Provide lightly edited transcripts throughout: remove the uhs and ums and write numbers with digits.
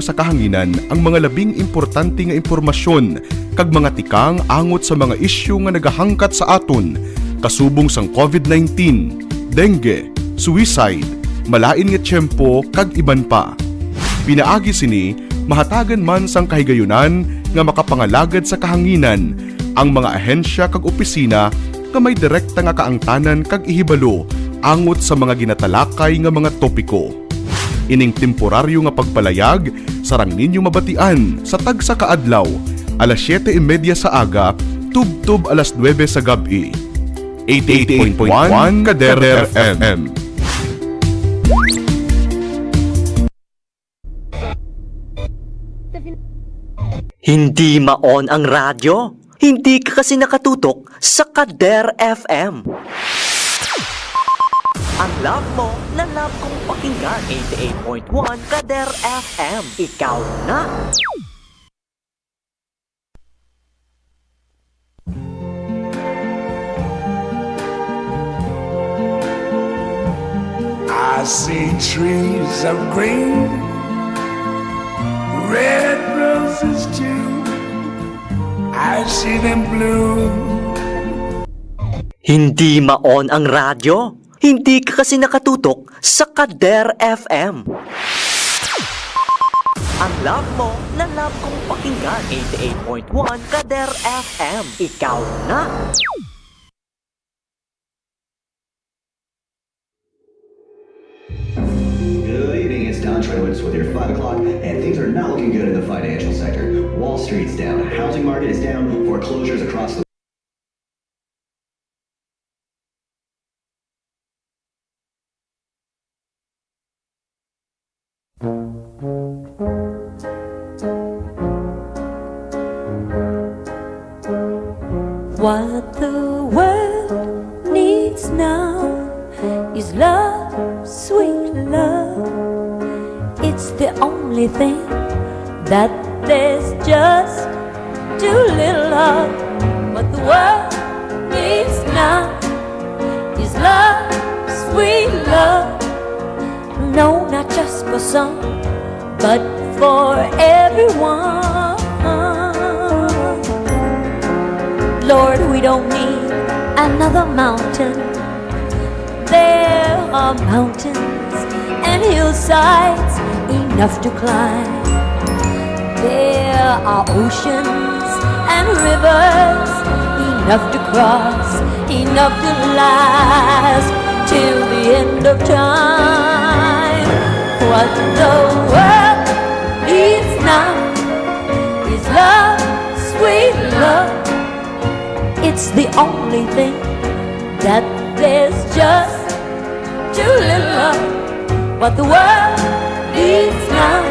sa kahanginan ang mga labing importante nga impormasyon kag mga tikang angot sa mga isyu nga nagahangkat sa aton kasubong sang COVID-19, dengue, suicide, malain nga tiyempo kag iban pa. Pinaagi sini mahatagan man sang kahigayunan nga makapangalagad sa kahanginan ang mga ahensya kag opisina nga may direkta nga kaangtanan kag ihibalo angot sa mga ginatalakay nga mga topiko. Ining temporaryo nga pagpalayag sarang ninyo mabatian sa tagsa kaadlaw, alas 7:30 sa aga, tub-tub alas 9 sa gabi. 88.1 Kader FM. Hindi ma-on ang radyo? Hindi ka kasi nakatutok sa Kader FM. Ang love mo na love kong pakinggan. 88.1 Kader FM. Ikaw na! I see trees of green, red roses too. I see them blue. Hindi ma-on ang radyo? Hindi ka kasi nakatutok sa Kader FM. Ang love mo na love kong pakinggan. 88.1 Kader FM. Ikaw na! Good evening, it's Don Trowitz with your 5 o'clock, and things are not looking good in the financial sector. Wall Street's down, housing market is down, foreclosures across the What the world needs now is love, sweet love. It's the only thing that there's just too little of. What the world needs now is love, sweet love. No, not just for some, but for everyone. Lord, we don't need another mountain. There are mountains and hillsides enough to climb. There are oceans and rivers enough to cross, enough to last till the end of time. What the world needs now is love, sweet love. It's the only thing that there's just too little of. What the world needs now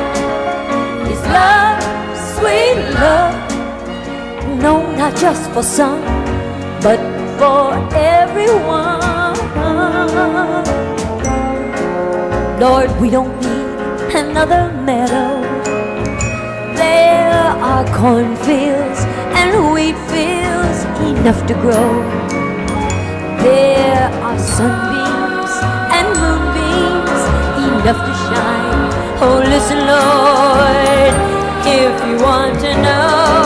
is love, sweet love. No, not just for some, but for everyone. Lord, we don't need another meadow. There are cornfields and wheat fields enough to grow. There are sunbeams and moonbeams enough to shine. Oh, listen, Lord, if you want to know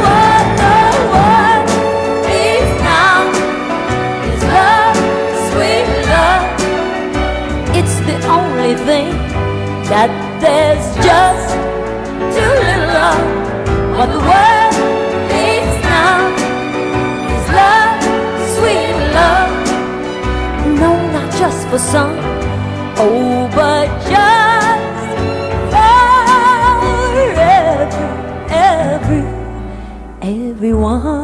what the world needs now is love, sweet love. It's the only thing that there's just too little of. What the world needs now is love, sweet love. No, not just for some, oh, but just for everyone.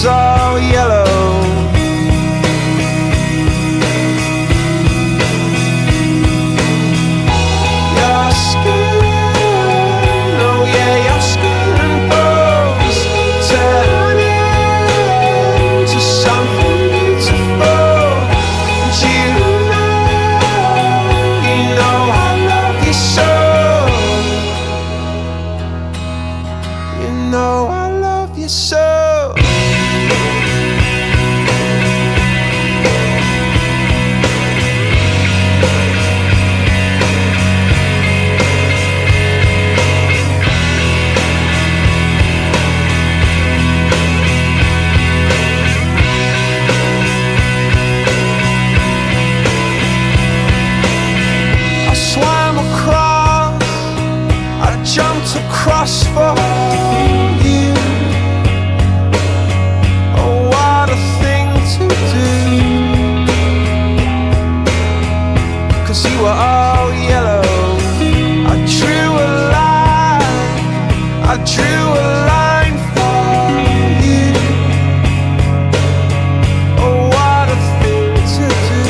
was all yellow. Your skin, oh yeah, your skin and bones turn into something beautiful. And you know I love you so. You know I love you so. I swam across, I jumped across for you. Oh, what a thing to do. 'Cause you were all yellow. I drew a line, I drew a line for you. Oh, what a thing to do.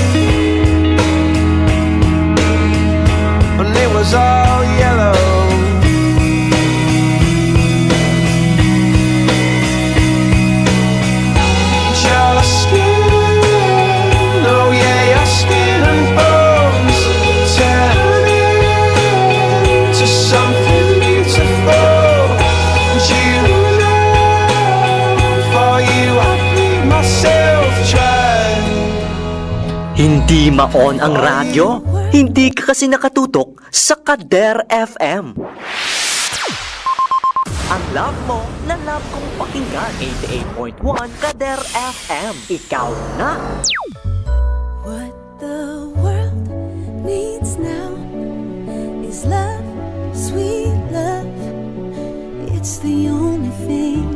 And it was all yellow. Your skin, oh yeah, your skin and bones turn into something beautiful. And you know, for you I bleed myself dry. Hindi ma-on ang radyo? Hindi ka kasi nakatutok sa Kader FM. Ang love mo, na love kong pakinggan. 88.1 Kader FM. Ikaw na! What the world needs now is love, sweet love. It's the only thing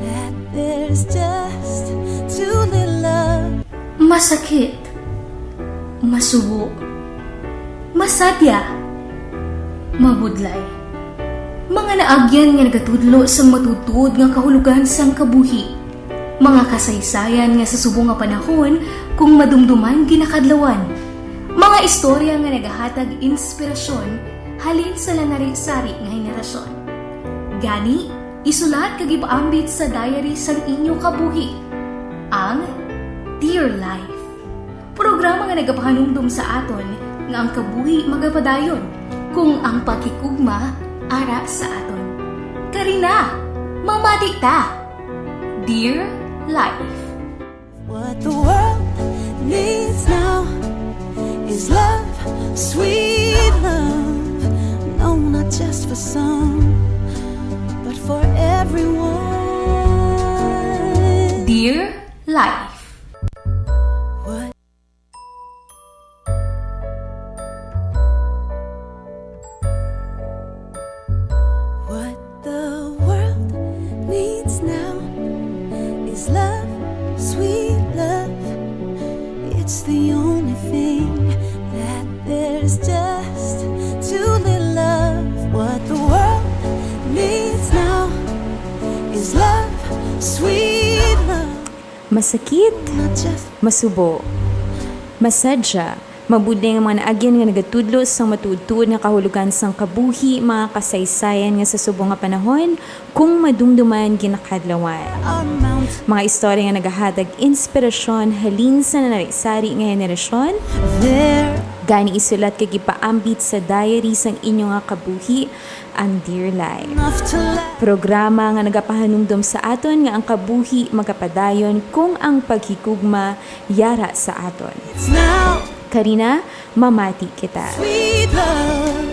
that there's just too little of. Masakit, masubo, masadya, mabudlay. Mga naagyan nga nagatudlo sang matutud nga kahulugan sang kabuhi. Mga kasaysayan nga sa subong nga panahon kung madumduman ginakadlawan. Mga istorya nga nagahatag inspirasyon halin sa lanari-sari nga henerasyon. Gani, isulat kag ipaambit sa diary sang inyo kabuhi. Ang Dear Life. Programa nga nagapahanumdum sa aton nga ang kabuhi magapadayon kung ang pagkikugma ara sa aton. Karina, mamati ta. Dear Life. What the world needs now is love, sweet love. No, not just for some, but for everyone. Dear Life. What What the world needs now is love, sweet love. It's the only thing that there's just too little of. What the world needs now is love, sweet love. Masakit, Not just masubo, masadya, mabudling ang mga naagyan nga nagatudlo sang matudtud nga kahulugan sang kabuhi, mga kasaysayan nga sa subong nga panahon kung madumduman ginakadlawan. our mountain Mga istorya nga nagahatag inspirasyon halin sa nanarisari nga henerasyon. there. Gani isulat kag ipaambit sa diary sang inyo nga kabuhi, ang Dear Life. Enough to last. Programa nga nagapahanumdum sa aton nga ang kabuhi magapadayon kung ang paghikugma yara sa aton. It's now, Karina, mamati kita. sweet love.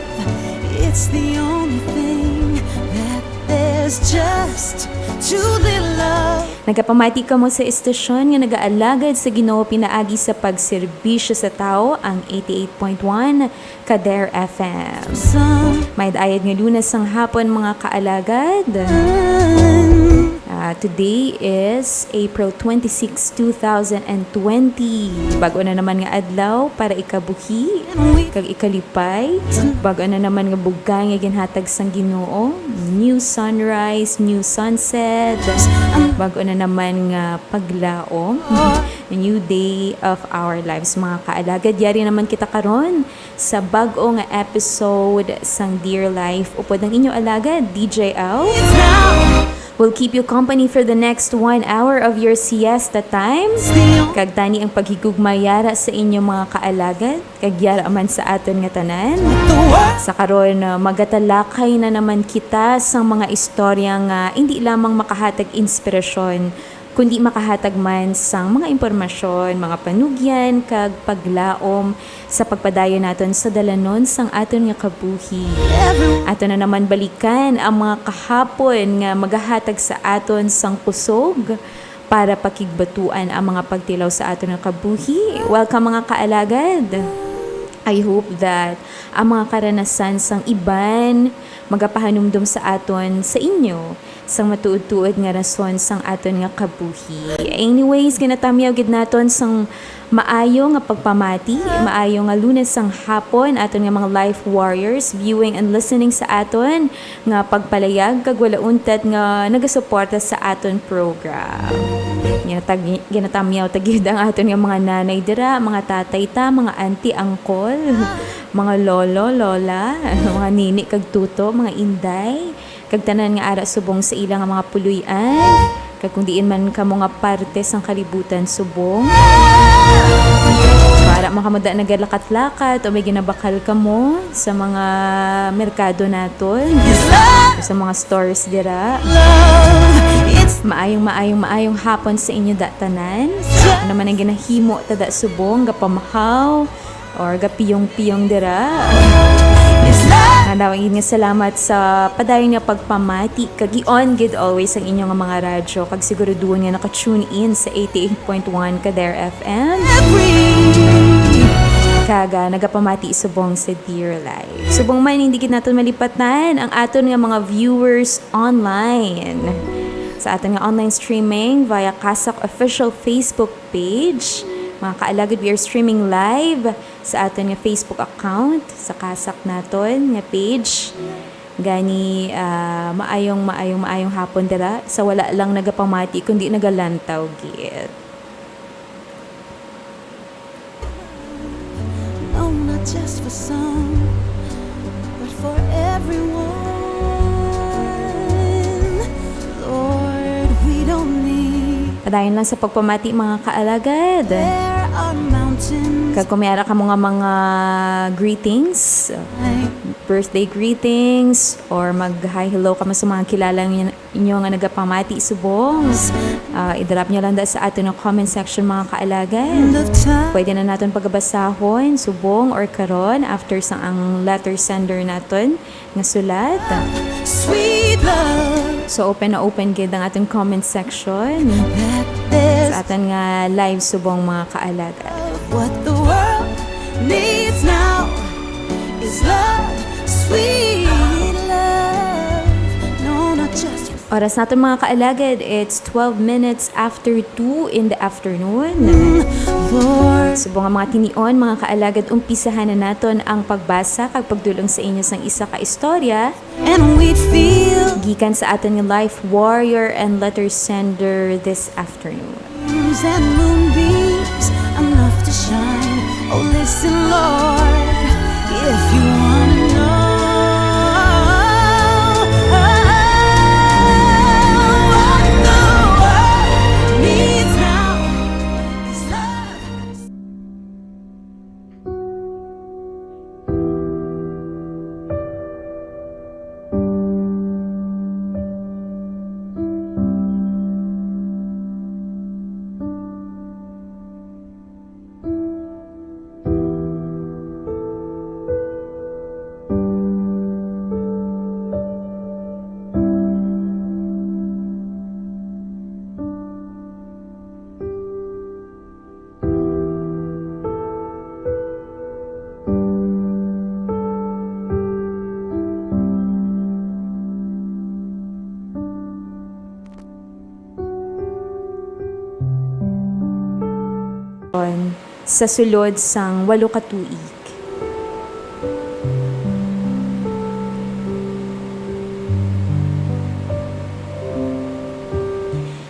It's the only thing that there's just too little of. Nagapamati ka mo sa estasyon nga nagaalagad sa Ginoo pinaagi sa pagserbisyo sa tao, ang 88.1 Kader FM. Some May dayad nga lunas sang hapon mga kaalagad. Today is April 26, 2020. Bago na naman nga adlaw para ikabuhi, kag ikalipay. Bago na naman nga bugay nga ginhatag sang Ginoo. New sunrise, new sunset. Bago na naman nga paglaom. A new day of our lives, mga kaalagad. Yari naman kita karon sa bago nga episode sang Dear Life. Upod ang inyo alagad, DJ Au. Will keep you company for the next 1 hour of your siesta time. Kag tani ang paghigugmayara sa inyo mga kaalagad. Kag yara man sa aton nga tanan. Sa karon magatalakay na naman kita sa mga istorya nga hindi lamang makahatag inspirasyon, kundi makahatag man sang mga impormasyon, mga panugyan, kag paglaom sa pagpadayon naton sa dalanon sang aton nga kabuhi. Ato na naman balikan ang mga kahapon nga magahatag sa aton sang kusog para pakigbatuan ang mga pagtilaw sa aton nga kabuhi. Welcome mga kaalagad! I hope that ang mga karanasan sang iban magapahanumdum sa aton sa inyo sang matuod-tuod nga rason sang aton nga kabuhi. Anyways, ginatamyaw gid naton sang maayo nga pagpamati, maayo nga Lunes sang hapon aton nga mga life warriors viewing and listening sa aton nga pagpalayag kag wala untat nga nagasuporta sa aton program. Ginatamyaw tagid ang aton nga mga nanay dira, mga tatay ta, mga auntie, angkol, mga lolo, lola, mga nini kag tuto, mga inday, kag tanan nga ara subong sa ilang mga puluyan, kag kung diin man kamo nga parte sang kalibutan subong. Para makamuda nagalakat-lakat o may ginabakal kamo sa mga merkado naton, sa mga stores dira. Maayong hapon sa inyo datanan. Ano man ang ginahimo tada subong, gapamahaw or gapiyong-piyong dira. Nadawang nga salamat sa padayon nga pagpamati kag i-on gid always ang inyong mga radyo kag siguraduhan nga naka-tune in sa 88.1 Kader FM. Kaga nagapamati subong sa Dear Life. Subong man hindi gid naton malipatan ang aton nga mga viewers online. Sa aton nga online streaming via Kasak official Facebook page. Mga kaalagad, we are streaming live sa aton nga Facebook account, sa Kasak naton nga page. Gani maayong hapon dira sa wala lang nagapamati kundi nagalantaw gid. No, not just for some, but for everyone. Lord, we don't need. Padayon lang sa pagpamati mga kaalagad. There are mountains. Kag kumiyara ka mga greetings, birthday greetings, or mag-hi hello ka sa mga kilala inyo nga nagapamati subong. I-drop nyo lang sa atin ng comment section mga kaalagad. Pwede na natin pagabasahon, subong or karon after sa ang letter sender natin nga sulat. Sweet love. So open na open gid ang ating comment section sa atin nga live subong mga kaalagad. What the world needs now is love, sweet love. No, not just. Oras natin mga kaalagad, it's 12 minutes after 2 in the afternoon. Lord, Subong nga mga tinion, mga kaalagad, umpisahan na naton ang pagbasa kag pagdulong sa inyo sang isa ka istorya. and we'd feel Gikan sa aton nga life warrior and letter sender this afternoon. and moonbeams enough to shine. Oh, listen, Lord, if you wanna know what the world needs now is love. sa sulod sang 8 ka tuig.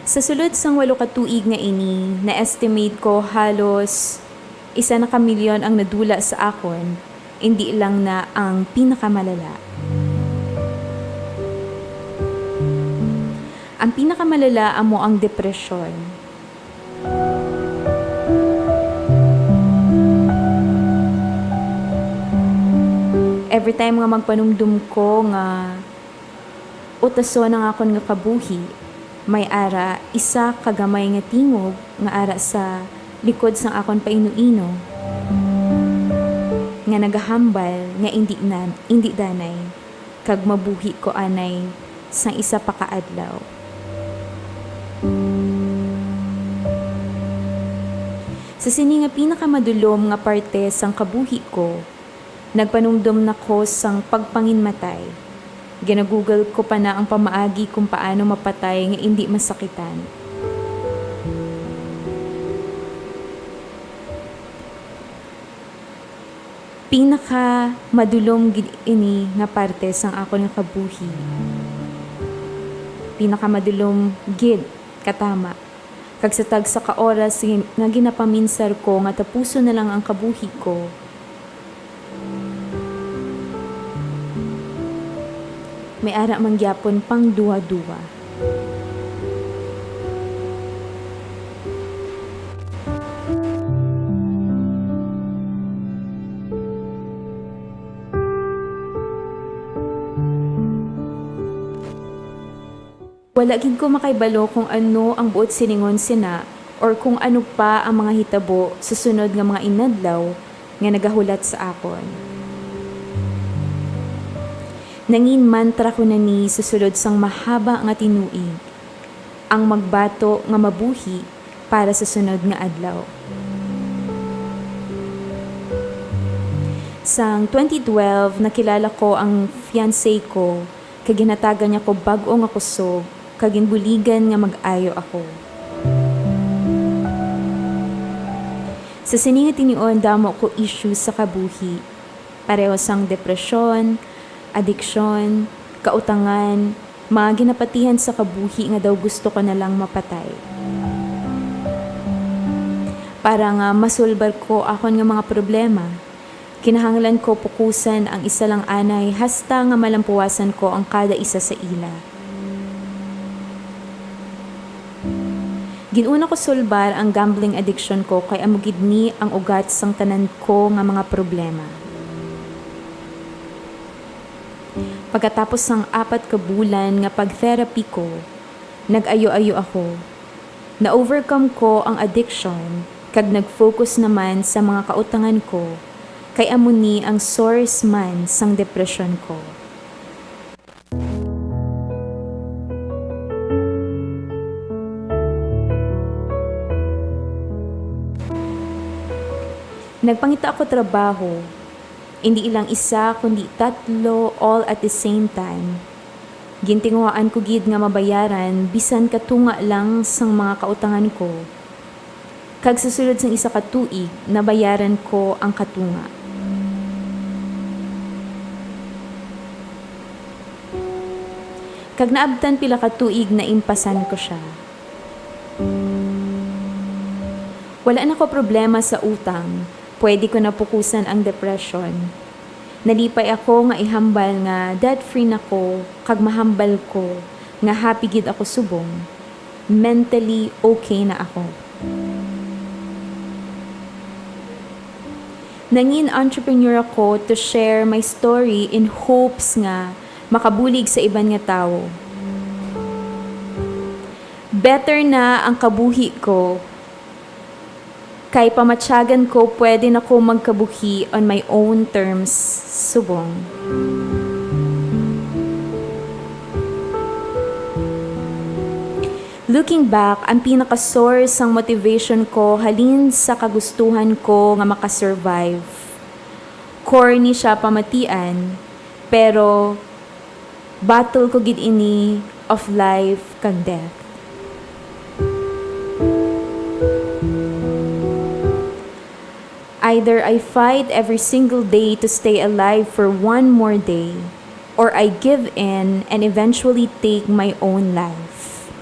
Sa sulod sang 8 ka tuig nga ini, na-estimate ko halos 1 milyon ang nadula sa akon, hindi lang na ang pinakamalala. Ang pinakamalala amo ang depresyon. Every time nga magpanumdum ko nga utaso ng akon nga kabuhi, may ara isa kagamay nga tingog nga ara sa likod sang akon painuino nga nagahambal nga indi danay kag mabuhi ko anay sang isa pa ka adlaw. Sa sini nga pinakamadulom nga parte sang kabuhi ko, nagpanumdum na ko sang pagpanginmatay. Ginagoogle ko pa na ang pamaagi kung paano mapatay nga hindi masakitan. Pinaka madulom gid ini nga parte sang ako nga kabuhi. Pinaka madulom gid katama. Kag sa tag sa ka oras nga ginapaminsar ko nga tapuso na lang ang kabuhi ko. May ara mangyapon pang duwa-duwa. Wala gid ko makaibalo kung ano ang buot siningon sina or kung ano pa ang mga hitabo sa sunod nga mga inadlaw nga nagahulat sa akon. Nangin mantra ko na ni sa sulod sang mahaba nga tinuig, ang magbato nga mabuhi para sa sunod nga adlaw. Sang 2012, nakilala ko ang fiancé ko, kag ginatagan niya ko bag-o nga kusog, kag ginbuligan nga mag-ayo ako. Sa sininga tinion damo ko issues sa kabuhi, pareho sang depresyon, adiksyon, kautangan, mga ginapatihan sa kabuhi nga daw gusto ko na lang mapatay. Para nga masulbar ko akon nga mga problema, kinahanglan ko pukusan ang isa lang anay hasta nga malampuwasan ko ang kada isa sa ila. Ginuna ko sulbar ang gambling addiction ko kay amugid ni ang ugat sang tanan ko nga mga problema. Pagkatapos ng 4 ka bulan nga pag-therapy ko, nag-ayo-ayo ako. Na-overcome ko ang addiction, kag nag-focus naman sa mga kautangan ko, kay amo ni ang source man sang depression ko. Nagpangita ako trabaho, hindi ilang isa kundi 3 all at the same time. Gintinguhaan ko gid nga mabayaran bisan katunga lang sang mga kautangan ko. Kag sa sulod sang 1 ka tuig, nabayaran ko ang katunga. Kag naabtan pila ka tuig na impasan ko siya. Wala na ko problema sa utang. Pwede ko napukusan ang depression. Nalipay ako nga ihambal nga debt-free na ko, kag mahambal ko, nga happy gid ako subong. Mentally okay na ako. Nangin entrepreneur ako to share my story in hopes nga makabulig sa iban nga tao. Better na ang kabuhi ko kay pamatyagan ko pwede na ko magkabuhi on my own terms, subong. Looking back, ang pinaka-source ang motivation ko halin sa kagustuhan ko nga makasurvive. Corny siya pamatian, pero battle ko gid ini of life kag death. Either I fight every single day to stay alive for one more day, or I give in and eventually take my own life.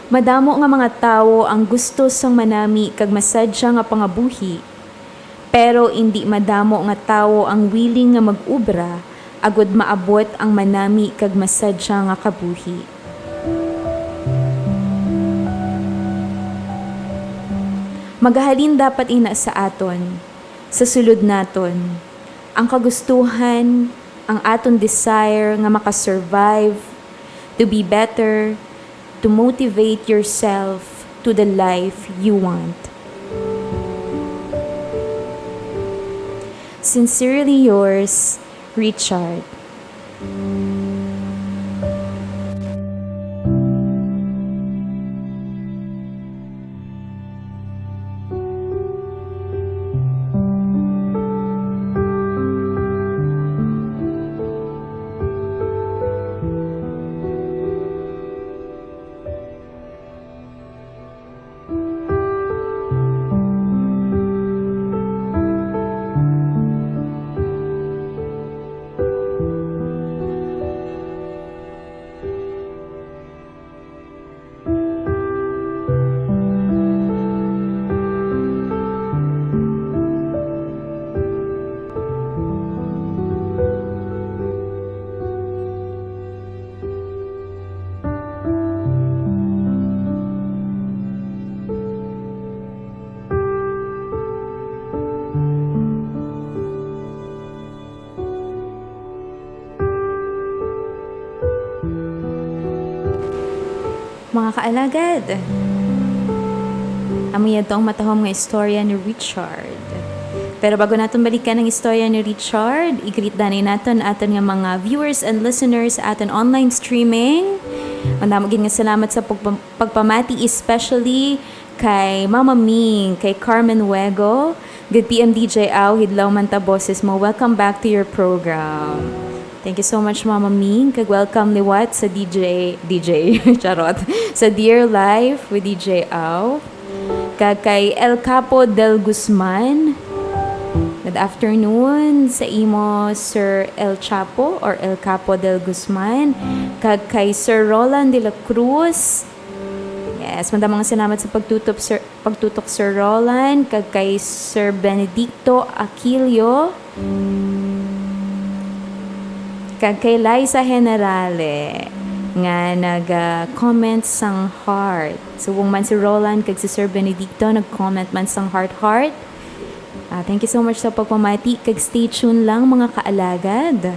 Madamo nga mga tawo ang gusto sang manami kag masadya nga pangabuhi, pero hindi madamo nga tawo ang willing nga mag-ubra agud maabot ang manami kag masadya nga kabuhi. Magahalin dapat ina sa aton, sa sulod naton, ang kagustuhan, ang aton desire nga makasurvive, to be better, to motivate yourself to the life you want. Sincerely yours, Richard. Mga kaalagad, amoy ito ang matahom nga istorya ni Richard. Pero bago natin balikan ang istorya ni Richard, i-greet danay natin aton nga mga viewers and listeners aton online streaming. Mandamagin nga salamat sa pagpamati, especially kay Mama Ming, kay Carmen Wego, Good PM DJ Au, Hidlaw Manta Boses mo. Welcome back to your program. Thank you so much, Mama Ming. Kag-welcome liwat sa DJ, charot, sa Dear Life with DJ Au. Kag kay El Capo del Guzman. Good afternoon sa imo, Sir El Chapo or El Capo del Guzman. Kag kay Sir Roland de la Cruz. Yes, mandamang salamat sa pagtutok, Sir Roland. Kag kay Sir Benedicto Aquilio. Kag kay Liza Generale nga nag-comment sang heart. So, kung man si Roland kag si Sir Benedicto nag-comment man sang heart. Thank you so much sa pagpamati. Kag stay tuned lang mga kaalagad.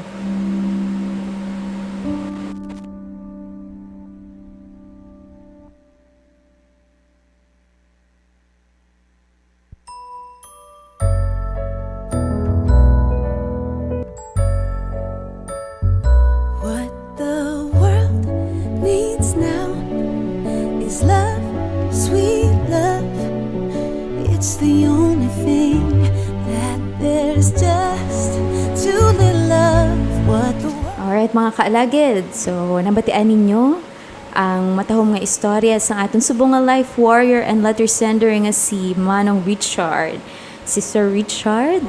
What the world needs now is love, sweet love. It's the only thing that there's just too little of. What the world. Alright mga kaalagid, so nabatian ninyo ang matahom nga istorya sa atong subong nga life warrior and letter sender nga si Manong Richard. Si Sir Richard,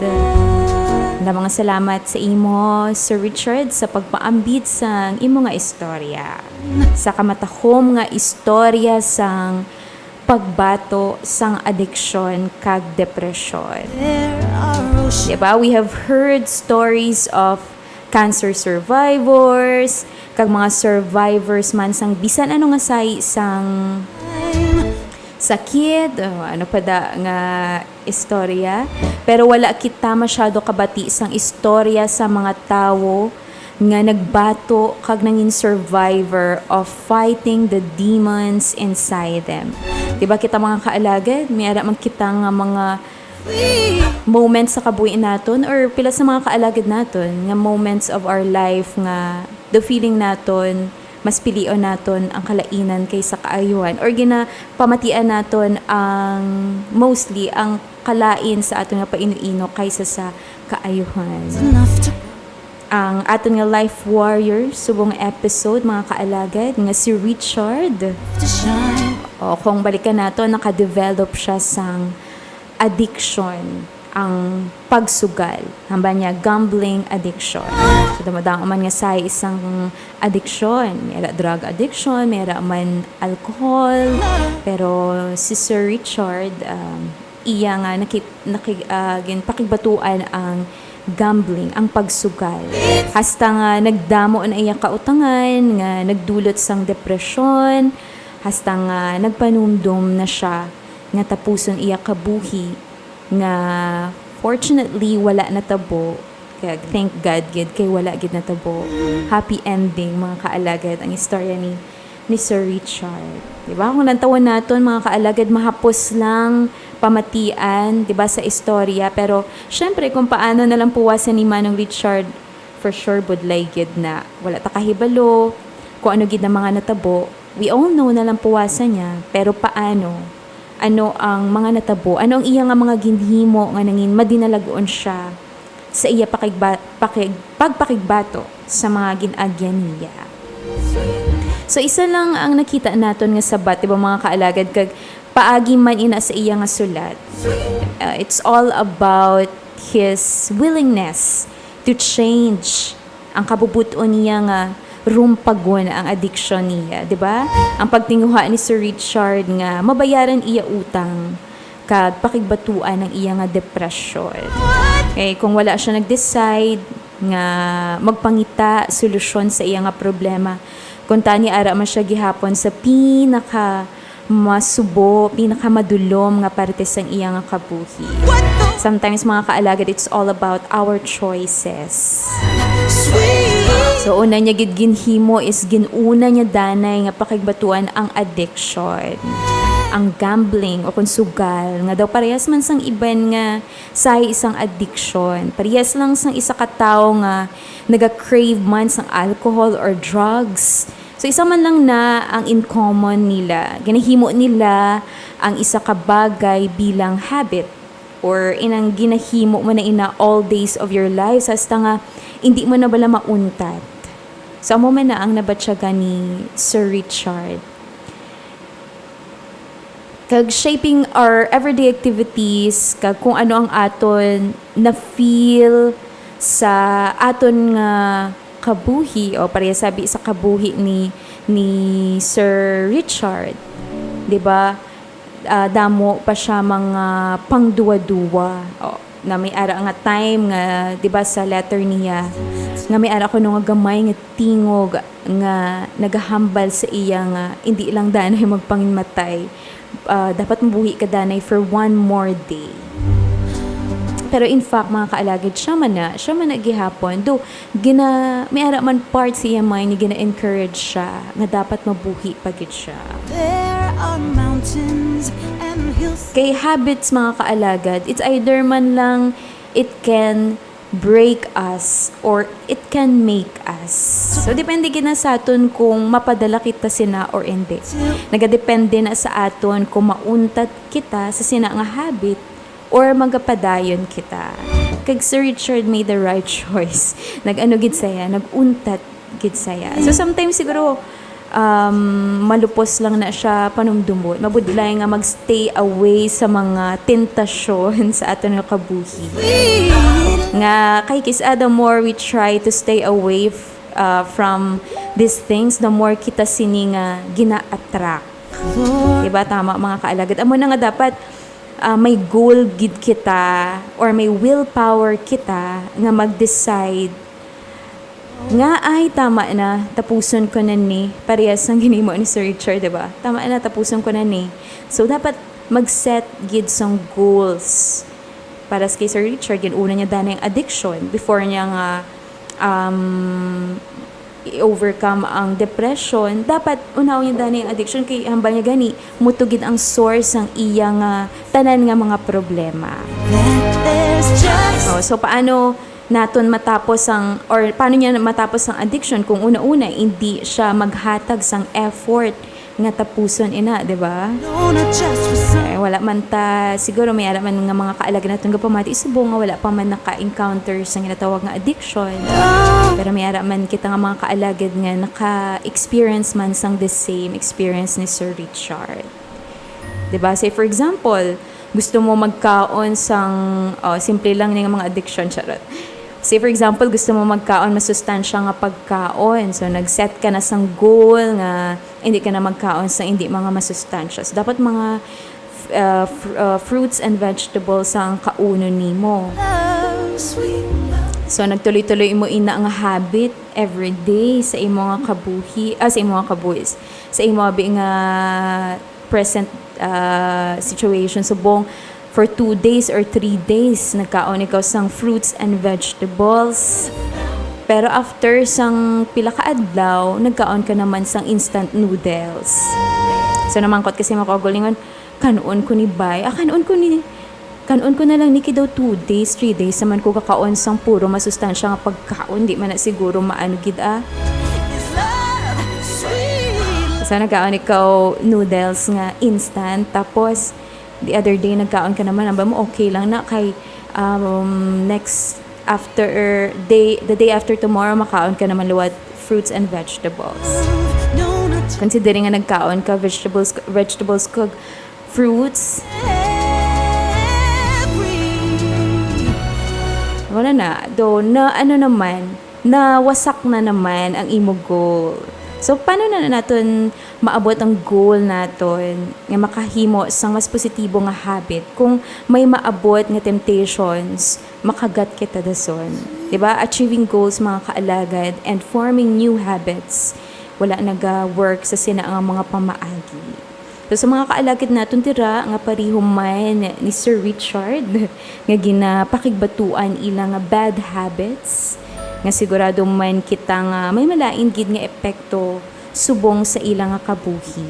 mga salamat sa imo, Sir Richard, sa pagpaambit sa imo nga istorya. Sa kamatahom nga istorya sang pagbato sang addiction kag depression. There are oceans. Diba? We have heard stories of cancer survivors, kag mga survivors man sang bisan ano nga sang sakit, ano pa da nga istorya. Pero wala kita masyado kabati sang istorya sa mga tawo nga nagbato kag nangin survivor of fighting the demons inside them. Diba kita mga kaalagad, may ara man kita nga mga moments sa kabuhi naton or pila sa mga kaalagad naton nga moments of our life nga the feeling naton mas pilion naton ang kalainan kaysa kaayuhan or ginapamatian naton ang mostly ang kalain sa aton nga paino-ino kaysa sa kaayuhan. Enough to Ang aton nga life warrior subong episode mga kaalagad nga si Richard shine. O kung balikan nato, nakadevelop siya sang addiction, ang pagsugal. Hamba niya, gambling addiction. So, damadang man nga sa isang addiction. Mayroon drug addiction, mayroon man alcohol. Pero si Sir Richard, iya nga pakigbatuan ang gambling, ang pagsugal. Hasta nga nagdamo na iya kautangan, nga nagdulot sang depresyon, hasta nga nagpanumdum na siya, nga tapuson iya kabuhi, nga fortunately wala natabo. Kaya thank God gid kay wala gid natabo. Happy ending mga kaalagad ang istorya ni Sir Richard. Diba? Kung nantawan naton mga kaalagad, mahapos lang pamatian, diba, sa istorya. Pero syempre kung paano na lang puwasan ni Manong Richard, for sure budlay gid na wala ta kahibalo kung ano gid na mga natabo. We all know na lang puwasan niya, pero paano? Ano ang mga natabo? Ano ang iya nga mga ginhimo nga nangin madinalagoon siya sa iya pagpakigbato sa mga ginagyan niya. So isa lang ang nakita naton nga sabat, diba mga kaalagad, kag paagi man ina sa iya nga sulat. It's all about his willingness to change ang kabubuton niya nga rumpagon ang addiction niya, di ba? Ang pagtinguha ni Sir Richard nga mabayaran iya utang kag pakigbatuan ng iya nga depression. Okay, kung wala siya nag-decide nga magpangita solusyon sa iya nga problema, kung tani ara man siya gihapon sa pinaka madulom nga parte sang iya nga kabuhi. Sometimes mga kaalagad, it's all about our choices. So una niya gid ginhimo is ginuna niya danay nga pakigbatuan ang addiction, ang gambling o konsugal nga daw parehas man sang iban nga say isang addiction. Parehas lang sang isa ka tawo nga naga-crave man sang alcohol or drugs. So isa man lang na ang in common nila. Ginahimo nila ang isa ka bagay bilang habit or inang ginahimo mo na ina all days of your lives hasta nga hindi mo na bala mauntat. So amo man na ang nabatyaga ni Sir Richard. Kag shaping our everyday activities, kag kung ano ang aton na feel sa aton nga kabuhi o pareha sabi sa kabuhi ni Sir Richard, 'di ba? Damo pa siya mga pangduwa-duwa. Na may ara nga time nga 'di ba sa letter niya nga may ara ko nga gamay nga tingog nga nagahambal sa iya nga hindi lang danay magpangimatay. Dapat mabuhi ka danay for one more day. Pero in fact, mga kaalagad, siya man na gihapon. Do, may ara man part siya mind ni gina-encourage siya nga dapat mabuhi pagit siya. There are mountains and hills. Kay habits, mga kaalagad, it's either man lang it can break us or it can make us. So, depende gina sa aton kung mapadala kita sina or hindi. Nagadepende na sa aton kung mauntat kita sa sina nga habit or magapadayon kita. Kag Sir Richard made the right choice. Nag-ano gid saya, naguntat gid saya. So sometimes siguro malupos lang na siya panumdumot. Mabudlay nga magstay away sa mga tentasyon sa aton nga kabuhi. Nga kay kisa, the more we try to stay away from these things, the more kita sini nga gina-attract. Diba tama mga kaalagad? Amo na nga dapat may goal gid kita or may willpower kita nga mag-decide nga ay tama na tapuson ko na ni parehas ang ginimo ni Sir Richard, diba? Tama na tapuson ko na ni. So dapat mag-set gid sang goals para kay Sir Richard. Una niya danay ang addiction before niya nga i-overcome ang depression. Dapat unaw niya danay ang addiction kay hambal niya gani mutugid ang source ang iya nga tanan nga mga problema. So paano naton matapos paano niya matapos ang addiction kung una-una hindi siya maghatag sang effort nga tapuson ina, di ba? Wala man ta siguro may ara man nga mga kaalaga naton gapamati subo nga wala pa man naka-encounter sa ginatawag nga addiction. Pero may ara man kita nga mga kaalagad nga naka-experience man sang the same experience ni Sir Richard. 'Di ba? Say for example, gusto mo magkaon sang simple lang ng mga addiction charot. Say for example, gusto mo magkaon masustansya nga pagkaon. So nag-set ka na sang goal nga hindi ka na magkaon sa hindi mga masustansya. So, dapat mga fruits and vegetables ang kauno nimo. Love, sweet love. So nagtuloy-tuloy mo ina nga habit every day sa imo nga kabuhi, sa imo nga kabuhis. Sa imo nga present situation subong for 2 days or 3 days nagkaon ikaw sang fruits and vegetables. Pero after sang pila ka adlaw, nagkaon ka naman sang instant noodles. So namangkot kasi makagulingon, kanon ko ni bay, kanon ko na lang niki daw 2 days, 3 days naman ko kakaon sang puro masustansya nga pagkaon, di man na siguro maano gid Is love, sweet. So nagkaon ikaw noodles nga instant, tapos the other day nagkaon ka naman, aba mo okay lang na kay the day after tomorrow makaon ka naman luwat fruits and vegetables. No, not Considering nga nagkaon ka vegetables kag fruits, wala na. Do na ano naman, na wasak na naman ang imo goal. So, paano na natin maabot ang goal naton nga makahimo sang mas positibo nga habit kung may maabot nga temptations, makagat kita dason. Diba? Achieving goals mga kaalagad and forming new habits. Wala naga-work sa sina nga mga pamaagi. So, sa mga kaalagad naton tira nga parihuman ni Sir Richard nga ginapakigbatuan ilang nga bad habits nga sigurado man kita nga may malain gid nga epekto subong sa ilang nga kabuhi.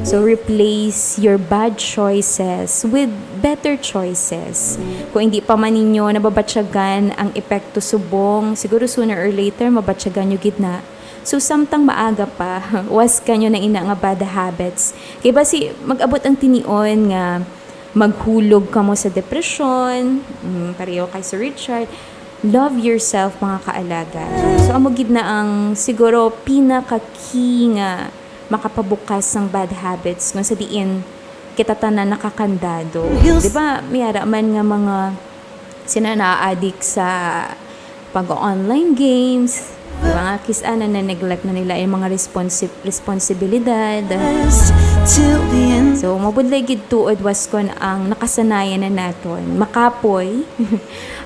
So replace your bad choices with better choices. Kung hindi pa man ninyo nababatyagan ang epekto subong, siguro sooner or later mabatyagan nyo gid na. So samtang maaga pa, was kanyo na ina nga bad habits. Kaya ba si mag-abot ang tinion nga maghulog ka mo sa depression, pareho kay Sir Richard. Love yourself mga kaalaga. So amo gid na ang siguro pinaka-key nga makapabukas ng bad habits kung sa diin kita tanan nakakandado. Di ba mayara man nga mga sina na-addict sa pag-online games, di ba nga kisana na neglect na nila yung mga responsibilidad. till the end. So, mabudlay gid tuod was kon ang nakasanayan na naton. Makapoy,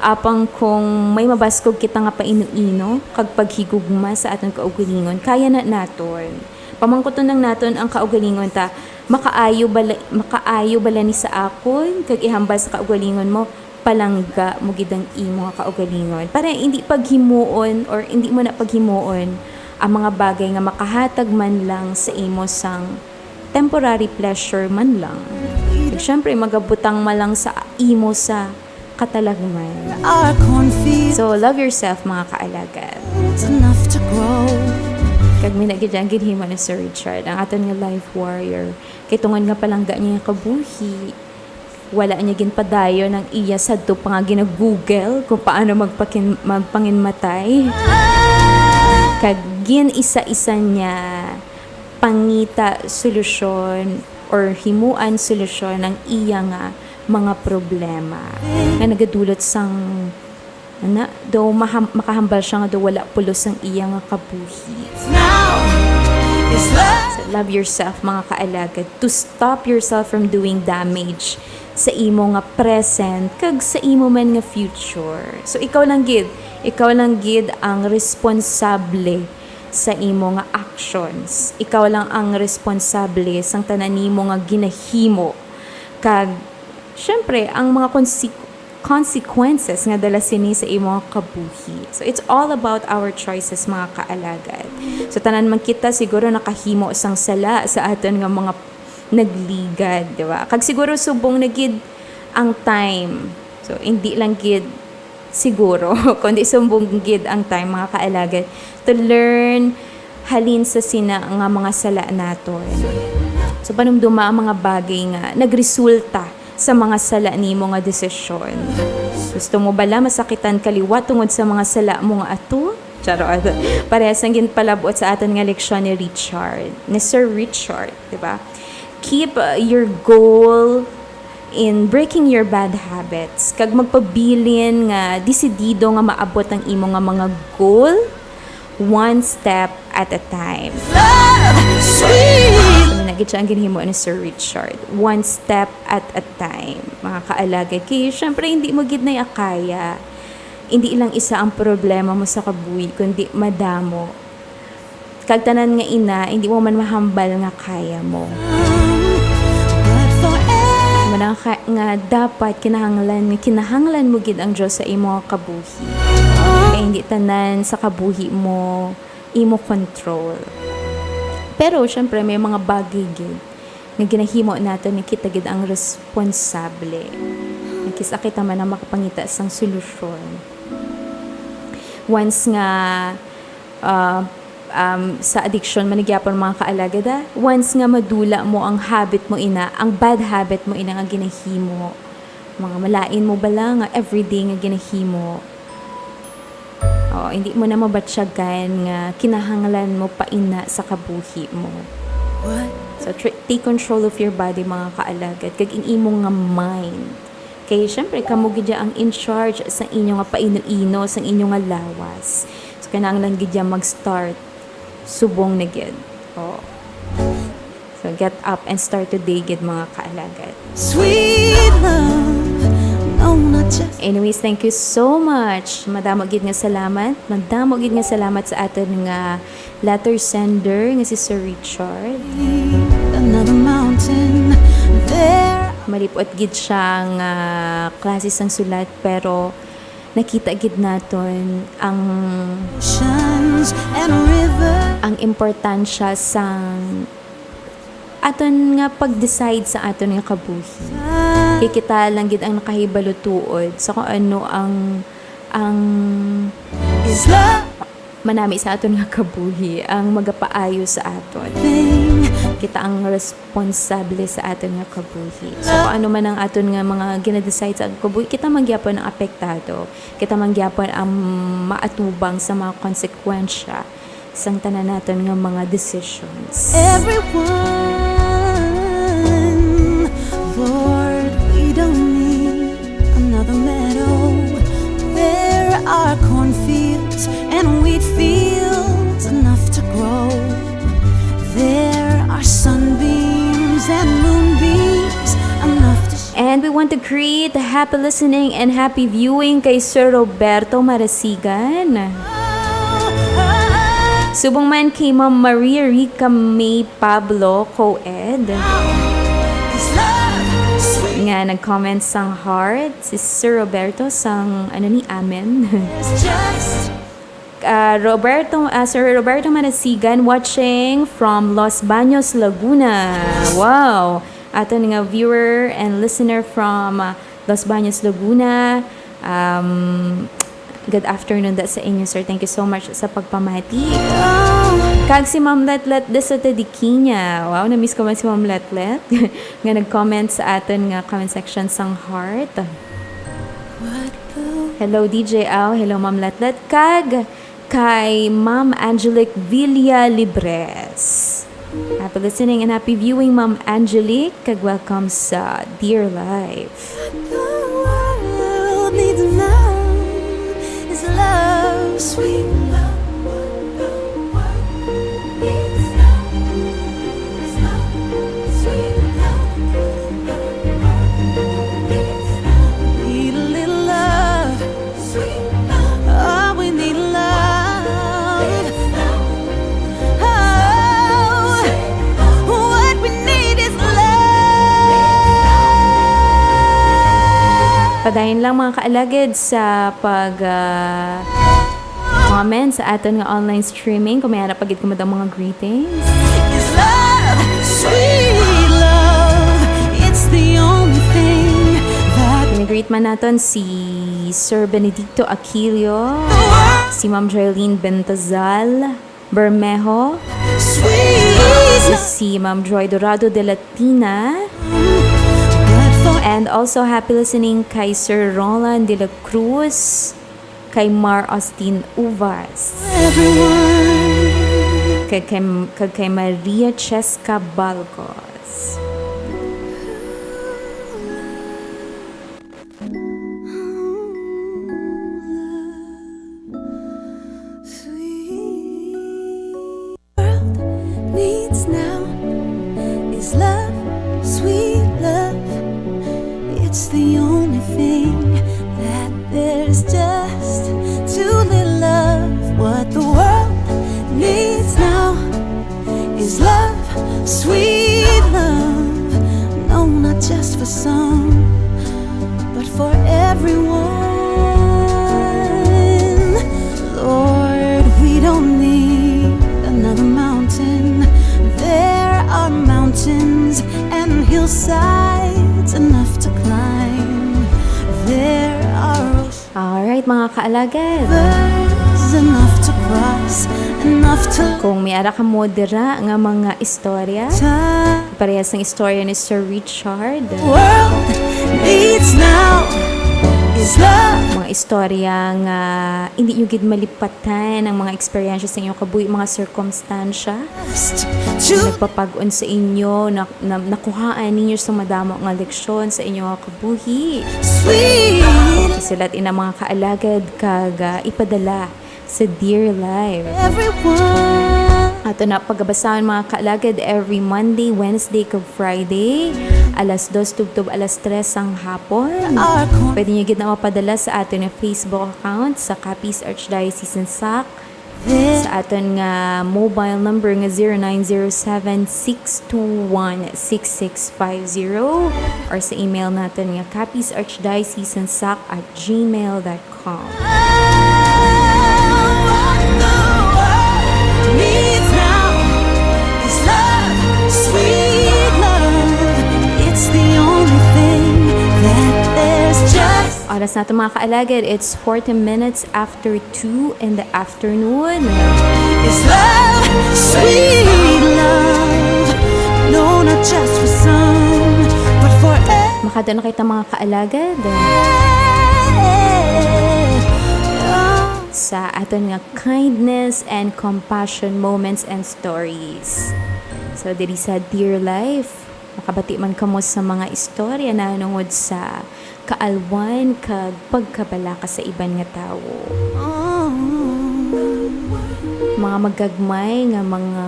apang kung may mabaskog kita nga paino-ino, kag paghigugma sa aton kaugalingon, kaya na naton. Pamangkuton lang naton ang kaugalingon ta, makaayo bala ni sa akon, kag ihambal sa kaugalingon mo, palangga mo gid ang imo nga kaugalingon. Para hindi paghimuon or hindi mo na paghimuon ang mga bagay nga makahatag man lang sa imo sang temporary pleasure man lang. Siyempre, magabutang malang sa imo sa katalagman. Our cornfield So, love yourself, mga kaalaga. is enough to grow. Kag minagidyan ginhimo ni Sir Richard, ang aton nga life warrior. Kay tungod nga palangga niya yung kabuhi, wala niya ginpadayo ng iya sadto pa nga ginag-google kung paano magpanginmatay. Kag gin isa-isa niya pangita solusyon or himuan solusyon ng iya nga mga problema nga nagadulot sang daw makahambal siya nga daw wala pulos ang iya nga kabuhi. Now is love. So, love yourself mga kaalagad to stop yourself from doing damage sa imo nga present kag sa imo man nga future. So ikaw lang gid ang responsable sa imo nga actions. Ikaw lang ang responsable sang tanan nimo nga ginahimo. Kag syempre ang mga consequences nga dala sini sa imo nga kabuhi. So it's all about our choices mga kaalagad. So tanan man kita siguro nakahimo sang sala sa aton nga mga nagligad, di ba? Kag siguro subong na gid ang time. So hindi lang gid siguro, kundi sumbong gid ang time mga kaalagad to learn halin sa sina nga mga sala naton. So panumduma ang mga bagay nga nagresulta sa mga sala nimo nga desisyon. Gusto mo bala masakitan kaliwa tungod sa mga sala mo nga ato? Charot. Parehas ang ginpalabot sa aton nga leksyon ni Sir Richard, di ba? keep your goal in breaking your bad habits. Kag magpabilin nga desidido nga maabot ang imo nga mga goal, one step at a time. Nagit siya ang ginhimo ni Sir Richard. One step at a time. Mga kaalagay. Kaya syempre hindi mo gid na akaya. Hindi lang isa ang problema mo sa kabuhi, kundi madamo. Kag tanan nga ina, hindi mo man mahambal nga kaya mo. Manaka nga dapat kinahanglan mo gid ang Dios sa imo kabuhi. Kaya hindi tanan sa kabuhi mo imo control. Pero syempre may mga bagay gid nga ginahimo nato ni kita gid ang responsable. Nakisa kita man na makapangita sang solusyon. Once nga sa addiction manigyapon mga kaalagada, once nga madula mo ang habit mo ina, ang bad habit mo ina nga ginahimo, mga malain mo bala nga everyday nga ginahimo, hindi mo na mabatsyagan nga kinahanglan mo pa ina sa kabuhi mo. So take control of your body mga kaalagad, kag imo nga mind. Kaya syempre kamo gid ang in charge sa inyo nga paino-ino sa inyo nga lawas. So kinahanglan gid mag-start subong na gid. So get up and start today gid mga kaalagad. Sweet love, no, not just Anyways, thank you so much. Madamo gid nga salamat. Madamo gid nga salamat sa aton nga letter sender nga si Sir Richard. another mountain. There Malipot gid siya nga klase sang sulat pero nakita gid naton ang oceans and rivers. ang importansya sang aton nga pag-decide sa aton nga kabuhi. Kaya kita lang gid ang nakahibalo tuod sa kung ano ang Is love manami sa aton nga kabuhi, ang magapaayo sa aton. thing? Kita ang responsable sa aton nga kabuhi. So kung ano man ang aton nga mga gina-decide sa aton kabuhi, kita mangyapon ang apektado. Kita mangyapon ang maatubang sa mga konsekwensya sang tanan naton nga mga decisions. Everyone, Lord, we don't need another meadow. There are cornfields and wheat fields enough to grow. There are sunbeams and moonbeams enough to And we want to greet happy listening and happy viewing kay Sir Roberto Marasigan. Subong man kay Ma'am Maria Rica May Pablo Co-ed. Nga nag-comment sang heart si Sir Roberto sang ano ni Amen. Sir Roberto Marasigan watching from Los Baños, Laguna. Wow! Aton nga viewer and listener from Los Baños, Laguna. Good afternoon sa inyo, sir. Thank you so much sa pagpamati. Kag si Ma'am Letlet de sa Tadikinya. Wow, na-miss ko man si Ma'am Letlet. Nga nag-comment sa aton nga comment section sang heart. Hello DJ Al, hello Ma'am Letlet. Kag kay Ma'am Angelique Villa Libres. Happy listening and happy viewing, Ma'am Angelique. Kag welcome sa Dear Life. The world needs now is love, sweet love. Need a little love, oh, we need love. Oh, what we need is love. Padayon lang mga kaalagad sa comment sa aton nga online streaming. Kung may hanap pagid ko ang mga greetings. Is love, sweet love. It's the only thing that Pinag-greet man natin si Sir Benedicto Aquilio, si Ma'am Joylene Bentazal Bermejo, sweet. si Ma'am Joy Dorado de Latina, But for and also happy listening kay Sir Roland de la Cruz, kay Mar Austin Uvas, everyone, kay Maria Cheska Balgos. is love, sweet love. No, not just for some, but for everyone. Lord, we don't need another mountain. There are mountains and hillsides enough to climb. There are Alright mga kaalagad. rivers enough to cross, enough to Kung may ara ka mo dira nga mga istorya, time. parehas ng istorya ni Sir Richard. World needs now is love. Mga istorya nga hindi nyo gid malipatan ang mga experiences sa inyong kabuhi, mga circumstansya. To Nagpapag-on sa inyo, nakuhaan ninyo sa madamo nga leksyon sa inyong kabuhi. sweet Silat ina mga kaalagad kag ipadala sa Dear Life. everyone. Ato na pagbabasahan mga kaalagad every Monday, Wednesday kag Friday, alas 2 tubtob alas 3 ang hapon. Our Pwede nyo gid na mapadala sa aton nga Facebook account sa Capiz Archdiocese ng Sac, sa aton nga mobile number nga 0907-621-6650 or sa email natin nga capizarchdiocesensac@gmail.com. What the world needs now is love, sweet love. It's the only thing that there's just. Oras natin mga kaalagad, it's 40 minutes after 2 in the afternoon. Is love, sweet love. No, not just for some, but for Makado na kita mga kaalagad sa aton nga kindness and compassion moments and stories. So, diri sa Dear Life, makabati man kamo sa mga istorya na nungod sa kaalwan kag pagkabalaka sa iban nga tawo. Mga magagmay nga mga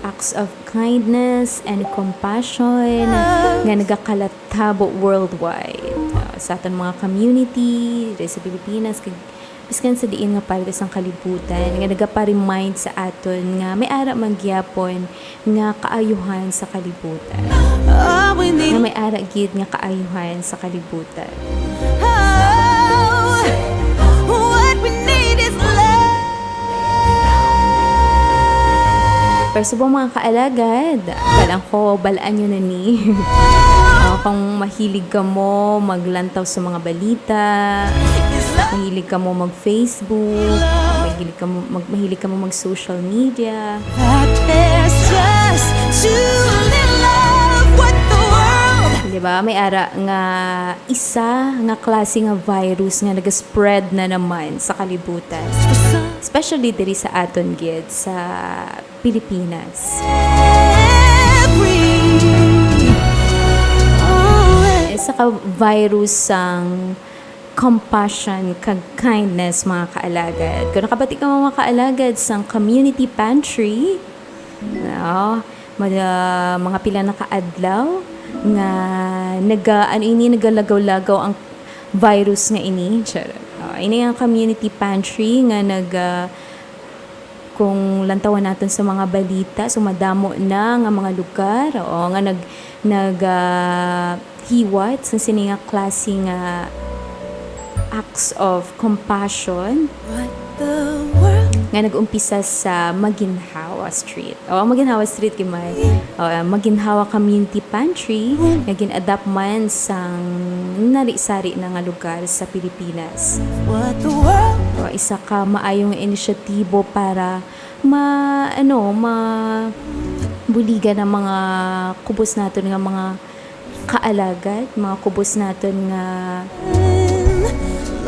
acts of kindness and compassion nga nagakalatabo worldwide. Sa aton mga community, diri sa Pilipinas, kag biskan sa diin nga parte sang kalibutan, nga nagapa-remind sa aton nga may ara magyapon nga kaayuhan sa kalibutan. Oh, we need Nga may ara gid nga kaayuhan sa kalibutan. what we need is love. Pero subong mga kaalagad, balang ko, balaan nyo na ni. Kung mahilig ka mo maglantaw sa mga balita, mahilig ka mo mag-Facebook, mahilig ka mo mag-social media, That there's just too little love. What the world diba? May ara nga isa nga klase nga virus nga nag-spread na naman sa kalibutan. Especially diri sa aton gid sa Pilipinas. Isa ka virus sang compassion kag kindness mga kaalagad. Kung nakabati ka mga kaalagad sang community pantry, no, mga pila na kaadlaw nga nagalagaw-lagaw ang virus nga ini. Ini ang community pantry nga kung lantawan natin sa mga balita, sumadamo na nga mga lugar, nga hiwat sa sininga klase nga acts of compassion What the world nga nag-umpisa sa Maginhawa Street. Maginhawa Street kimay. Maginhawa Community Pantry nga gin-adapt man sang nari-sari na nga lugar sa Pilipinas. What the world Isa ka maayong inisyatibo para buligan ng mga kubos natin nga mga kaalagad, mga kubos natin nga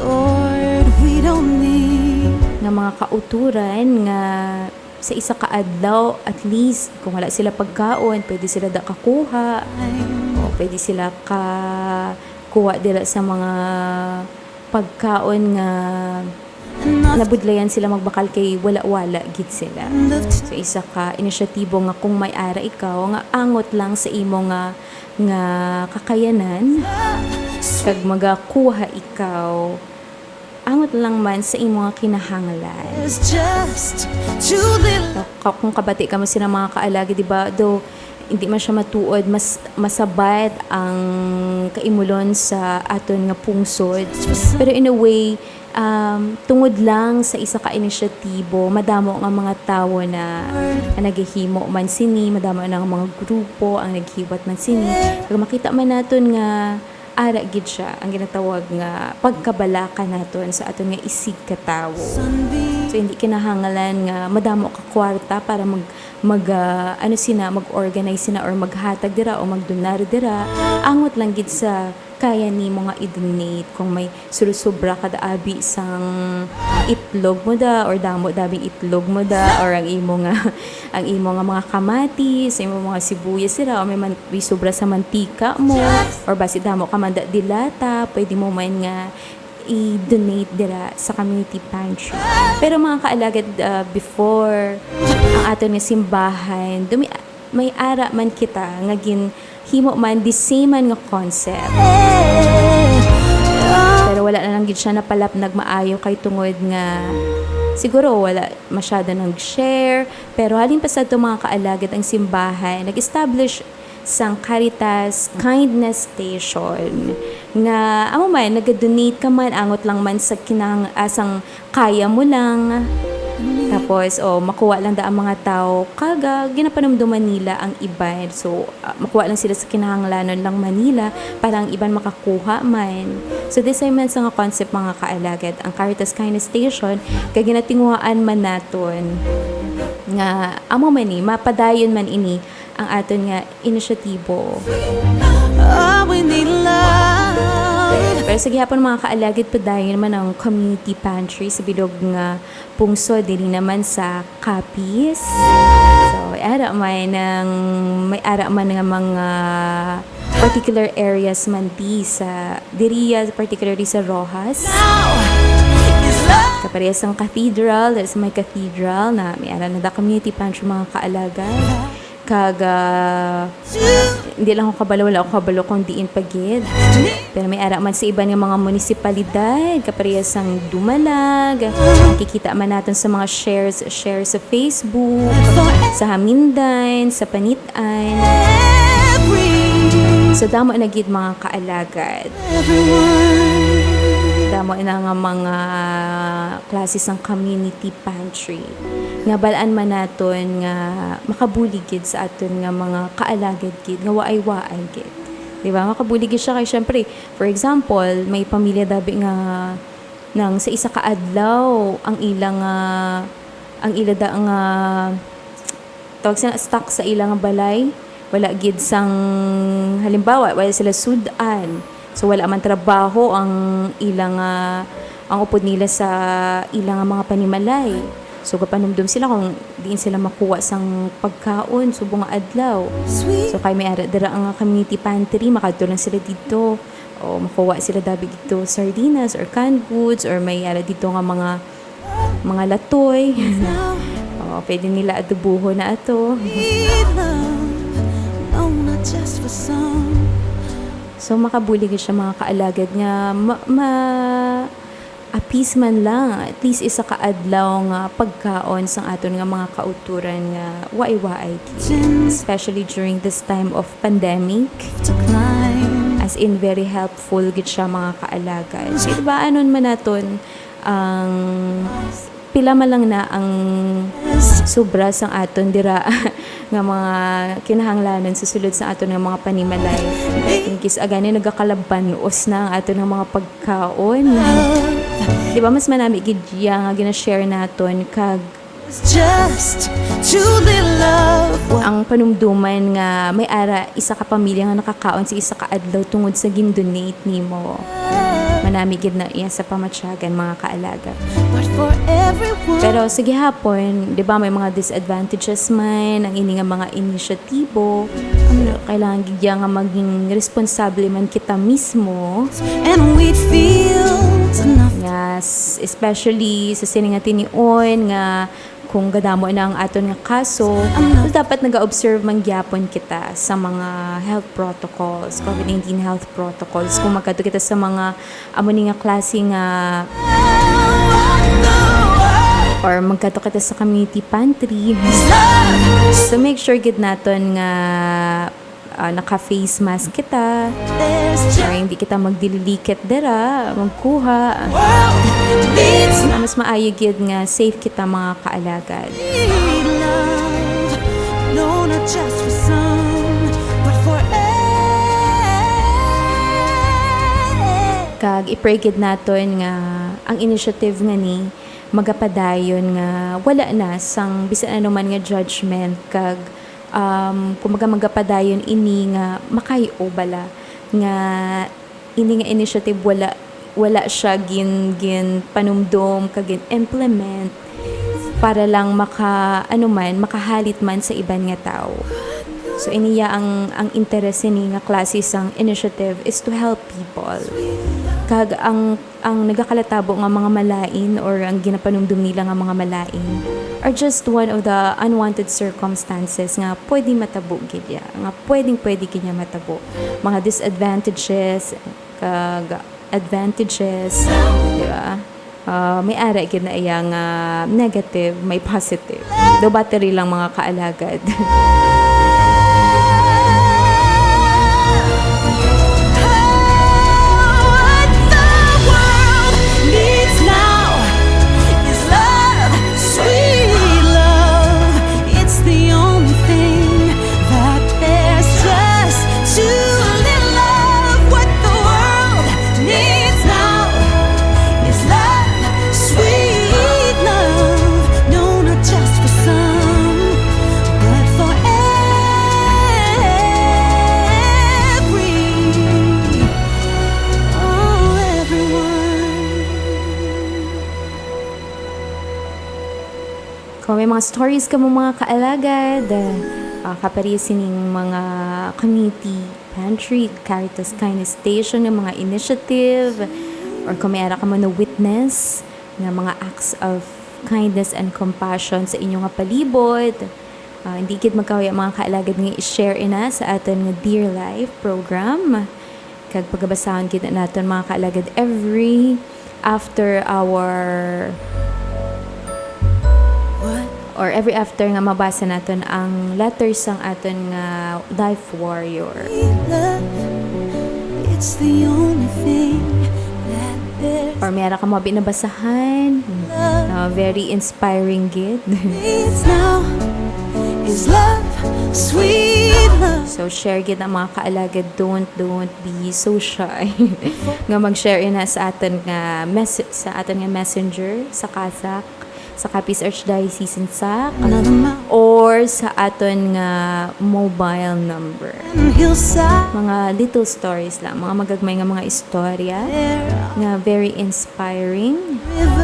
Lord, we don't need nga mga kauturan nga sa isa ka adlaw at least kung wala sila pagkaon pwede sila kakuha o pwede sila kuha dila sa mga pagkaon nga nabudlayan sila magbakal kay wala-wala gid sila. So isa ka inisyatibo nga kung may ara ikaw nga angot lang sa imo nga kakayanan kag magakuha ikaw angot lang man sa imong kinahanglan. It's just too little. Kung kabati ka mo sila mga kaalagi, di ba? Though, hindi man siya matuod, masabat ang kaimulon sa aton nga pungsod. Pero in a way, tungod lang sa isa ka inisyatibo, madamo nga mga tao na naghihimo man sini, madamo na nga mga grupo ang naghiwat man sini. Kung makita man naton nga ara gid siya ang ginatawag nga pagkabalaka naton sa aton nga isig ka tawo. So hindi kinahanglan nga madamo ka kwarta para mag-organize sina or maghatag dira o magdonar dira. Angot lang gid sa kaya ni mga i-donate kung may sulusubra kada abi sang itlog mo da or damo dabing itlog mo da or ang imo nga mga kamatis, imo mga sibuyas sira o may sobra sa mantika mo or basi damo ka man da dilata, pwede mo man nga i-donate dira sa community pantry. Pero mga kaalagad, before ang aton nga simbahan, may ara man kita nga himo man the same man nga concept. Pero wala na lang gid siya napalapnag maayo kay tungod nga siguro wala masyado nag-share. Pero halin pa sa ito mga kaalagad ang simbahan, nag-establish sang Caritas Kindness Station nga amo man nag-donate ka man angot lang man sa asang kaya mo lang. Tapos, makuha lang ang mga tao kaga ginapanumduman nila ang iban. So, makuha lang sila sa kinahanglanon lang Manila para ang iban makakuha man. So, this ay man sa nga concept mga kaalagad. Ang Caritas Kindness Station, kaya ginatinguhaan man naton nga amo man mapadayon man ini ang aton nga inisyatibo. We need love. Pero sa gihapon mga kaalagad, padayon naman ang community pantry sa bilog nga pungsod, dili naman sa Capiz. So, may ara man nga mga particular areas man di sa diriya, particularly sa Rojas. Kaparehas ang cathedral, there's may cathedral na may ara na da community pantry mga kaalagad. Hindi lang ako kabalo, wala ako kabalo kung diin pagid. Pero may ara man sa iba ng mga munisipalidad, kaparehas ang Dumalag, nakikita man natin sa mga shares sa Facebook, sa Hamindan, sa Panitan. So damo na gid mga kaalagad. Damo na nga mga klase ng community pantry. Nga balaan man naton nga makabulig gid sa aton nga mga kaalagad gid nga waay-waay gid. Di ba? Makabulig gid siya kay syempre, for example, may pamilya dabi nga nang sa isa ka adlaw ang ila da nga tawag sila stock sa ilang balay, wala gid sang halimbawa wala sila sudan. So wala man trabaho ang ilang ang upod nila sa ilang mga panimalay. So kapanumdum sila kung diin sila makuha sang pagkaon subong nga adlaw. So kay may ara dira ang community pantry, makadto lang sila dito. O makuha sila dabi dito sardinas or canned goods or may ara dito nga mga latoy. O pwede nila adobuho na ato. Just for some. So makabulig siya mga kaalagad nga apis man lang at least isa ka adlaw nga pagkaon sang aton nga mga kauturan nga waay-waay especially during this time of pandemic. As in very helpful gid siya mga kaalagad. So diba anon man naton ang pila man lang na ang sobra sang aton dira nga mga kinahanglanon sa sulod sa aton nga mga panimalay. In case agani nagakalabanos na ang aton nga mga pagkaon. Di ba mas manami gid nga gina-share naton kag Just too little love. ang panumduman nga may ara isa ka pamilya nga nakakaon sa isa ka adlaw tungod sa gin-donate nimo. Manami gid na iya sa pamatsyagan mga kaalaga. But for everyone. Pero sa gihapon, di ba may mga disadvantages man ang ini nga mga inisyatibo. Kailangan gid nga maging responsable man kita mismo. And we'd feel enough. Yes, especially sa siningatin ni On nga kung gadamo na ang aton nga kaso, dapat nag-observe man gyapon kita sa mga health protocols, COVID-19 health protocols. Kung magkadto kita sa mga amo ni nga klase nga or magkato kita sa community pantry. So make sure gid naton nga naka-face mask kita or hindi kita magdililikit dira, magkuha. Mas maayo gid nga safe kita mga kaalagad. No, not just for some, but for Kag i-pray gid naton nga ang initiative nga ni magapadayon nga wala na sang bisan ano man nga judgment kag kumaga magapadayon ini nga makayo bala nga ini nga initiative wala siya gin panumdom kag gin implement para lang makahalit man sa iban nga tao. So iniya ang interest ni nga klase sang initiative is to help people. Kag ang nagakalatabo nga mga malain or ang ginapanumdum nila nga mga malain are just one of the unwanted circumstances nga pwede matabo gid ya, nga pwede gid niya matabo. Mga disadvantages kag advantages, di ba? May ara gid na iya nga negative, may positive. Do battery lang mga kaalagad. Kung may mga stories ka mo mga kaalagad, kaparisin ng mga community pantry, Caritas Kindness Station, ng mga initiative, or kung may ara ka mo na witness ng mga acts of kindness and compassion sa inyong palibot, hindi gid magkawaya mga kaalagad nga i-share ina sa aton nga Dear Life program. Kag pagabasahon gid naton mga kaalagad every after nga mabasa naton ang letters sang aton nga life warrior. It's the only thing that there's Or mayroon ka mo binabasahan, very inspiring gid. needs now is love, sweet love. So share gid ang mga kaalagad, don't be so shy. Nga mag-share ina sa aton nga messenger sa Kasak, sa Capiz Archdiocese SAC, or sa aton nga mobile number. Hillside, Mga little stories lang, mga magagmay nga mga istorya nga very inspiring.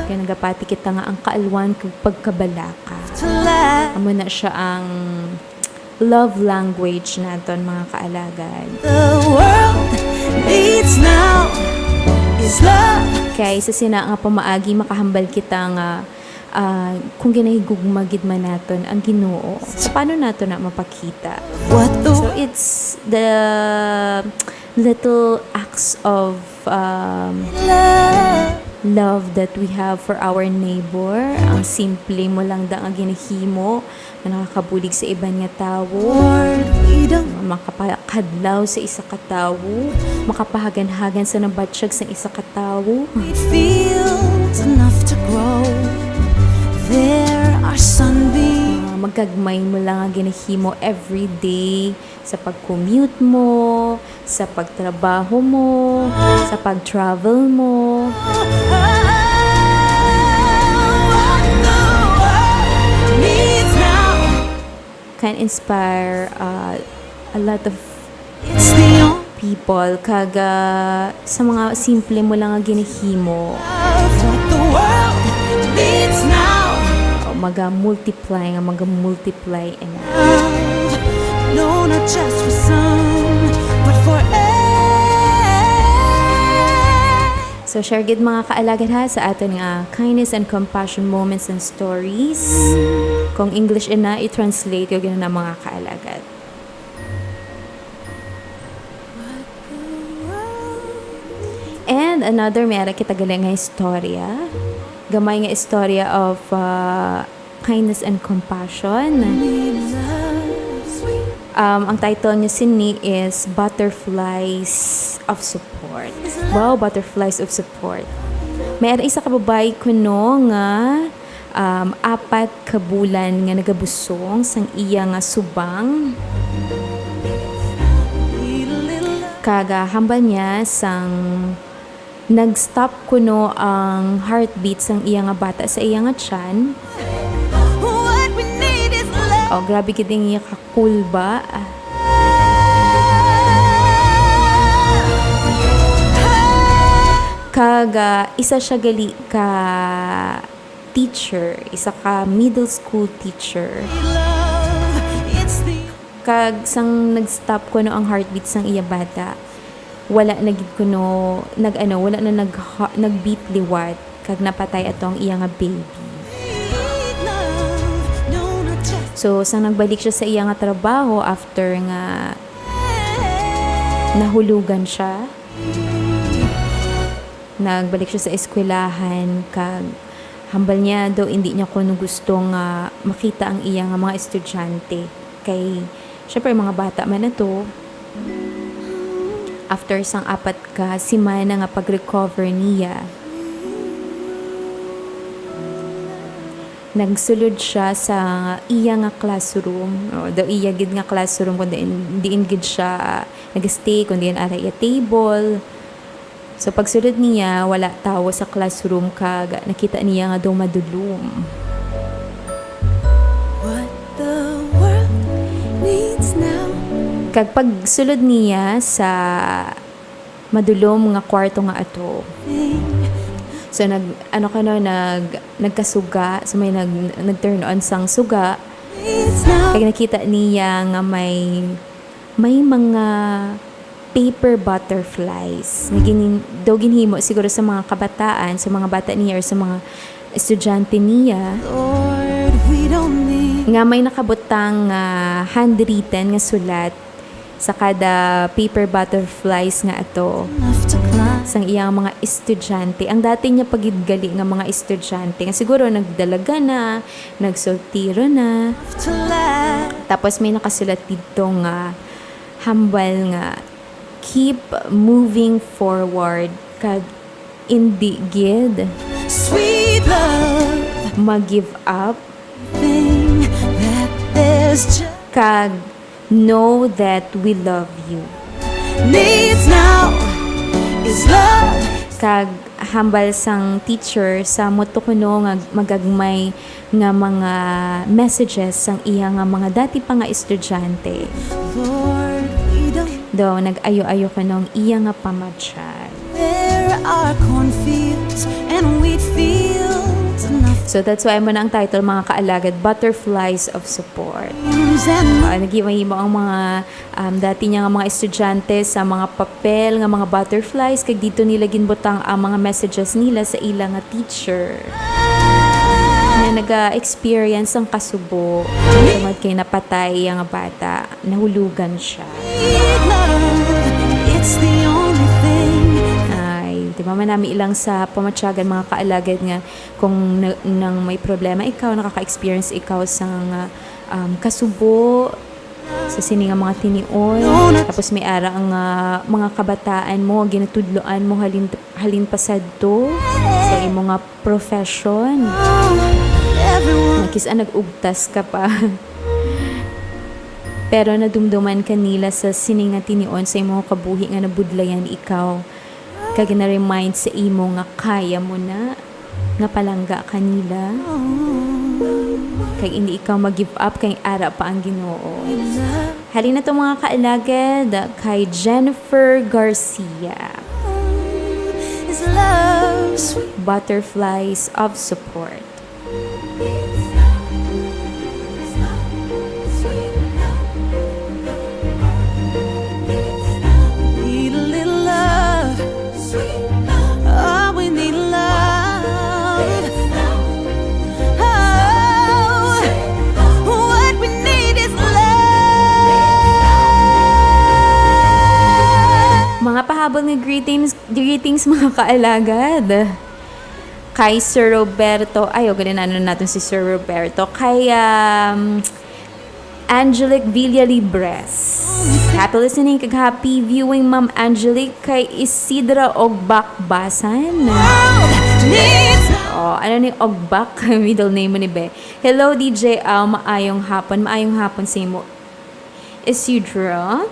Kaya nagapati kita nga ang kaalwan kag pagkabalaka. to laugh. Amo na siya ang love language naton mga kaalagad. The world needs now is love. Kaya isa sina nga pamaagi makahambal kita nga kung ginahigugmagid man naton ang Ginoo, paano nato na mapakita? What the So it's the little acts of love that we have for our neighbor. Ang simple mo lang da ang ginahimo na nakakabulig sa iban nga tawo. Lord, we don't Makapakadlaw sa isa ka tawo, makapahagan-hagan sa nabatsyag sa isa ka tawo. need fields enough to grow. There are sunbeams. Magkagmay mo lang ang ginahimo every day sa pag-commute mo, sa pagtrabaho mo, sa pag-travel mo. What the world needs now. Can inspire a lot of It's the only people kaga sa mga simple mo lang ang ginahimo. love. What the world needs now. Maga-multiply and No, not just for some, but for So share gid mga kaalagad ha sa aton nga kindness and compassion moments and stories. Kung English ina i-translate yo gyud na mga kaalagad. And another meron kita galing nga istorya gamay nga istorya of kindness and compassion. Ang title niya sini is Butterflies of Support. Wow, Butterflies of Support. May isa ka babae kuno nga 4 ka bulan nga nagabusong sang iya nga subang. Kaga hambal niya sang nag-stop kuno ang heartbeat sang iya nga bata sa iya nga tiyan. Oh, grabe kiting iya ka-cool ba? Kaga isa siya gali ka teacher, isa ka middle school teacher. Kag sang nag-stop ko ang heartbeat sang iya bata, wala na gid kuno wala na nagbeat liwat kag napatay atong iya nga baby. So sang nagbalik siya sa iya nga trabaho after nga nahulugan siya, nagbalik siya sa eskwelahan kag hambal niya daw hindi niya kuno gusto nga makita ang iya nga mga estudyante kay syempre mga bata man na to. After sang 4 ka semana nga pag-recover niya, nagsulod siya sa iya nga classroom. Daw iya gid nga classroom kung diin gid siya nag-stay, kung diin ara iya table. So pagsulod niya, wala tao sa classroom kag nakita niya nga daw madulom. Kag pagsulod niya sa madulom nga kwarto nga ato. So nagkasuga, so may nag-turn on sang suga. Kag nakita niya nga may mga paper butterflies. Daw ginhimo siguro sa mga kabataan, sa mga bata niya or sa mga estudyante niya. Nga may nakabutang handwritten nga sulat sa kada paper butterflies nga ato sang iyang mga estudyante. Ang dati niya pagidgali nga mga estudyante nga siguro nagdalaga na, nagsoltiro na. Tapos may nakasulat dito nga hambal nga keep moving forward kag hindi gid sweet love mag-give up kag know that we love you. Needs now is love. Kag hambal sang teacher sa moto kuno nga magagmay nga mga messages sang iya nga mga dati pa nga estudyante. Do nag-ayo-ayo kanong iya nga pamatsyag. There are cornfields and wheat fields enough. So that's why mo na ang title mga kaalagad, Butterflies of Support. Nagihimo ang mga dati niya nga mga estudyante sa mga papel nga mga butterflies kag dito nila ginbutang ang mga messages nila sa ilang nga teacher. Na naga-experience ang kasubo. Tungod kay napatay ang bata, nahulugan siya. It's the only thing. Di ba manami ilang sa pamatyagan mga kaalagad nga kung nang may problema ikaw, nakaka-experience ikaw sa kasubo sa sini nga mga tinion, tapos may ara ang mga kabataan mo ginatudloan mo halin pasadto sa imo nga profession. Nakisa nag-ugtas ka pa. Pero nadumduman kanila sa sini nga tinion sa imo kabuhi nga nabudlayan ikaw. Kag na-remind sa imo nga kaya mo na nga palangga kanila. Kag hindi ikaw mag-give up kay ara pa ang Ginoo. Halina to mga kaalagad kay Jennifer Garcia. Butterflies of Support. Mga pahabol ng greetings mga kaalagad. kay Sir Roberto, ganin natin si Sir Roberto, kay Angelic Villalibres. Happy listening, kag happy viewing, Ma'am Angelic, kay Isidra Ogbak-Basan. Ano ni Ogbak? Middle name mo ni Be. Hello, DJ maayong hapon sa imo. Isidra.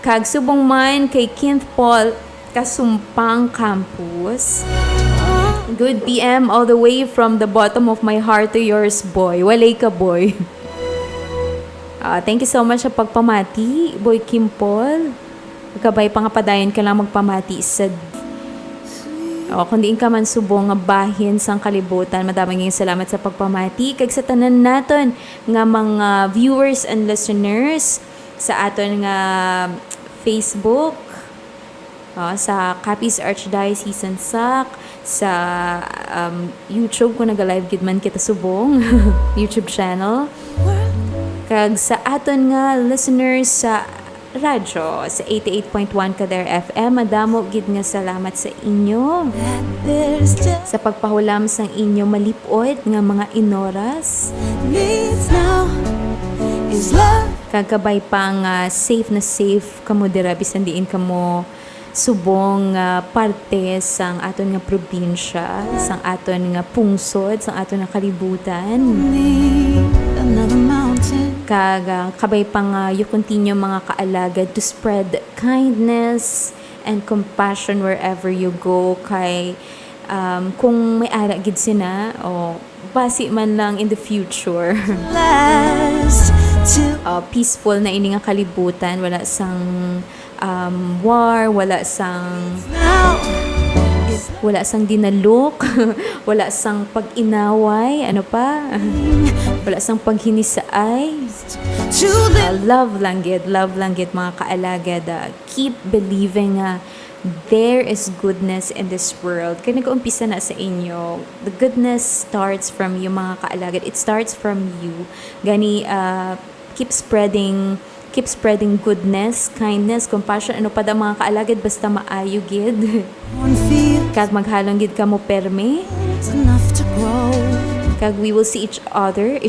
Kag subong man kay Kent Paul, Kasumpang Campus. Good PM all the way from the bottom of my heart to yours, boy. Walay ka, boy. Thank you so much sa pagpamati, Boy Kim Paul. Magkabay pa nga padayon ka lang magpamati sa kung diin ka man subong nga bahin sang kalibutan, madaming salamat sa pagpamati. Kag sa tanan naton nga mga viewers and listeners sa aton nga Facebook, sa Capiz Archdiocese SAC, sa YouTube kung nag-live gid man kita subong YouTube channel. Kag sa aton nga listeners sa radyo sa 88.1 Kader FM, madamo gid nga salamat sa inyo sa pagpahulam sang inyo malipod nga mga inoras. Kagabay pang safe na safe kamo dira bisan diin kamo subong parte sang aton nga probinsya, sang aton nga pungsod, sang aton nga kalibutan. Kabay pang you continue mga kaalagad to spread kindness and compassion wherever you go. Kay kung may ara gid sina basi man lang in the future. Peaceful na ini nga kalibutan, wala sang war, wala sang dinalok, wala sang pag-inaway, wala sang paghinisaay. Love lang gid mga kaalagad. Keep believing there is goodness in this world. Kaya nag-uumpisa na sa inyo. The goodness starts from you, mga kaalagad. It starts from you. Gani, keep spreading goodness, kindness, compassion, pa da mga kaalagad, basta maayo gid. Kag maghalong gid kamo perme. Kag we will see each other,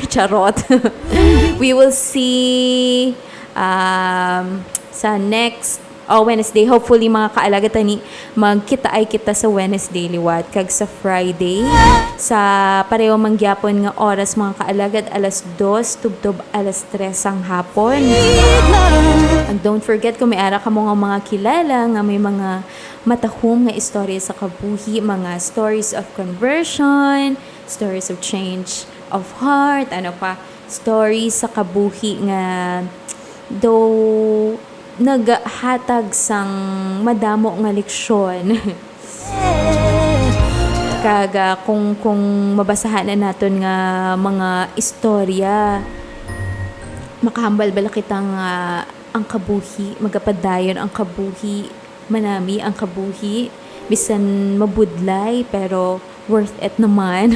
charot. We will see sa next Wednesday, hopefully mga kaalaga tani magkita ay kita sa Wednesday liwat. Kag sa Friday sa pareho mangyapon nga oras mga kaalagad, alas 2 tubtob alas 3 ang hapon. And don't forget kung may ara ka mo nga mga kilala nga may mga matahom nga istorya sa kabuhi, mga stories of conversion, stories of change of heart, stories sa kabuhi nga though naghatag sang madamo nga leksyon. Kaga kung mabasahan na naton nga mga istorya, makahambal bala kitang ang kabuhi, magapadayon ang kabuhi, manami ang kabuhi, bisan mabudlay pero worth it naman.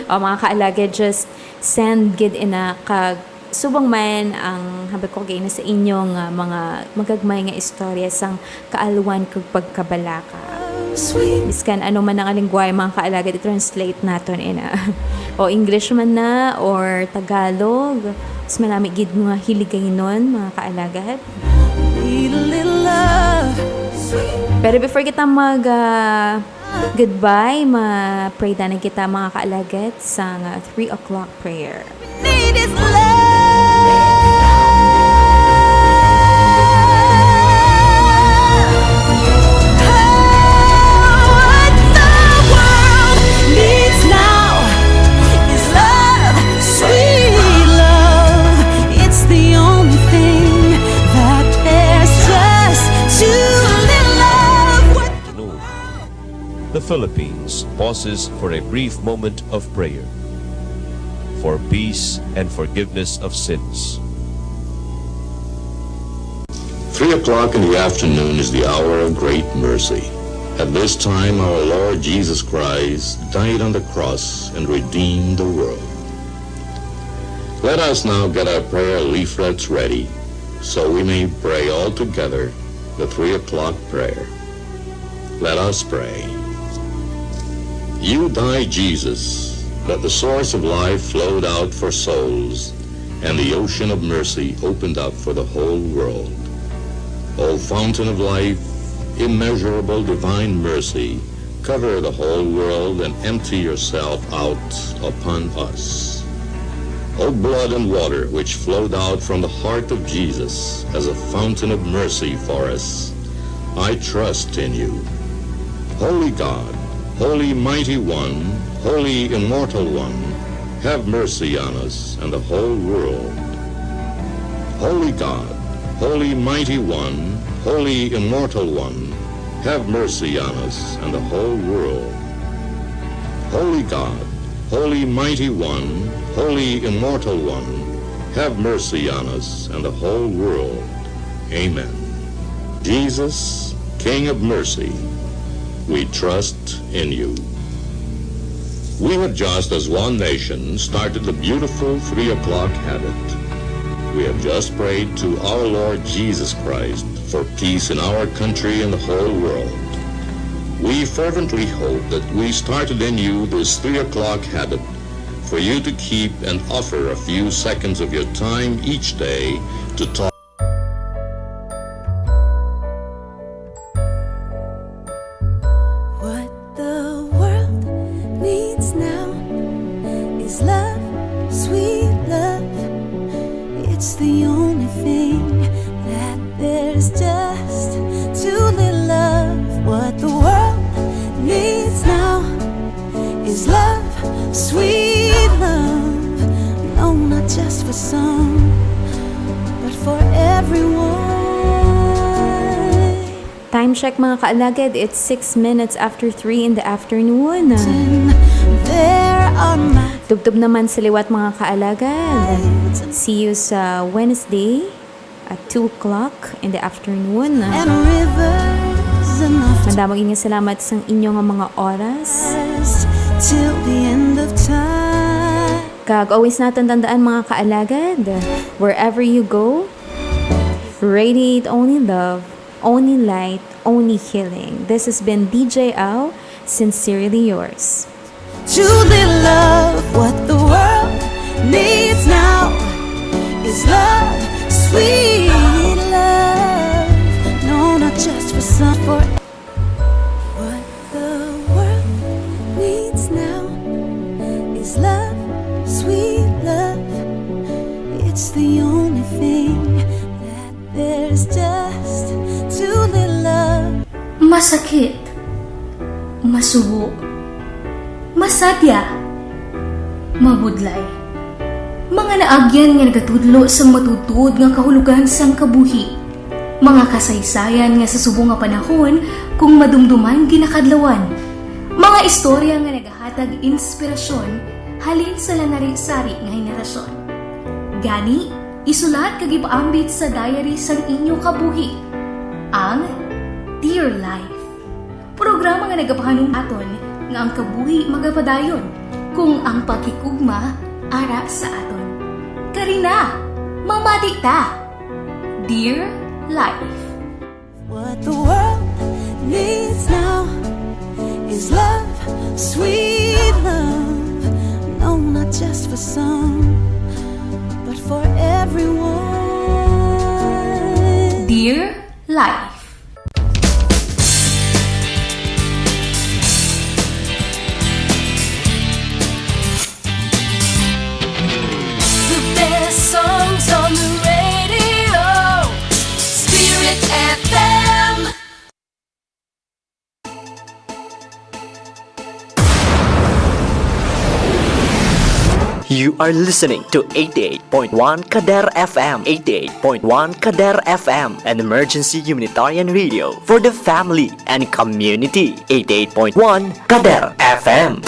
Mga kaalaga, just send gid ina kag subang man ang habag ko gay na sa inyong mga magagmay nga istorya sang kaalwan kag pagkabalaka. Biskan ano man ang lingwahe mga kaalaga, i-translate naton ina. O English man na or Tagalog. Mas malami gid nga hiligay nun mga kaalaga. Pero before kita mag goodbye, ma-pray na kita mga kaalagat sa 3 o'clock prayer. The Philippines pauses for a brief moment of prayer for peace and forgiveness of sins. 3 o'clock in the afternoon is the hour of great mercy. At this time, our Lord Jesus Christ died on the cross and redeemed the world. Let us now get our prayer leaflets ready so we may pray all together the 3 o'clock prayer. Let us pray. You died, Jesus, that the source of life flowed out for souls, and the ocean of mercy opened up for the whole world. O fountain of life, immeasurable divine mercy, cover the whole world and empty yourself out upon us. O blood and water which flowed out from the heart of Jesus as a fountain of mercy for us, I trust in you. Holy God, Holy Mighty One, Holy Immortal One, have mercy on us and the whole world. Holy God, Holy Mighty One, Holy Immortal One, have mercy on us and the whole world. Holy God, Holy Mighty One, Holy Immortal One, have mercy on us and the whole world. Amen. Jesus, King of mercy, we trust in you. We have just, as one nation, started the beautiful 3 o'clock habit. We have just prayed to our Lord Jesus Christ for peace in our country and the whole world. We fervently hope that we started in you this 3 o'clock habit for you to keep and offer a few seconds of your time each day to talk. What the world needs now is love, sweet love. It's the only thing that there's just too little love. What the world needs now is love, sweet love. No, not just for some, but for everyone. Time check mga kaalagad, it's 6 minutes after 3 in the afternoon. There are my Tubtub naman sa liwat mga kaalagad. See you sa Wednesday at 2 o'clock in the afternoon. and rivers enough to Madamang inyong salamat sa inyong mga oras. last till the end of time. Kag always natin tandaan mga kaalagad, wherever you go, radiate only love, only light, only healing. This has been DJ Au, sincerely yours. Too little love, what the world needs now is love, sweet love. No, not just for some, for what the world needs now is love, sweet love. It's the only thing that there's just too little love. Masakit, masubo, masadya, mabudlay. Mga naagyan nga nagatudlo sa matutud nga kahulugan sang kabuhi. Mga kasaysayan nga sa subong nga panahon kung madumduman ginakadlawan. Mga istorya nga nagahatag inspirasyon halin sa lanari-sari nga henerasyon. Gani, isulat kag ipaambit sa diary sang inyo kabuhi. Ang Dear Life. Programa nga nagapahanong aton nga ang kabuhi magapadayon kung ang pakikugma ara sa aton. Karina, mamati ta. Dear Life. What the world needs now is love, sweet love. No, not just for some, but for everyone. Dear Life. The best songs on the radio. Spirit FM. You are listening to 88.1 Kader FM, 88.1 Kader FM, an emergency humanitarian radio for the family and community. 88.1 Kader FM.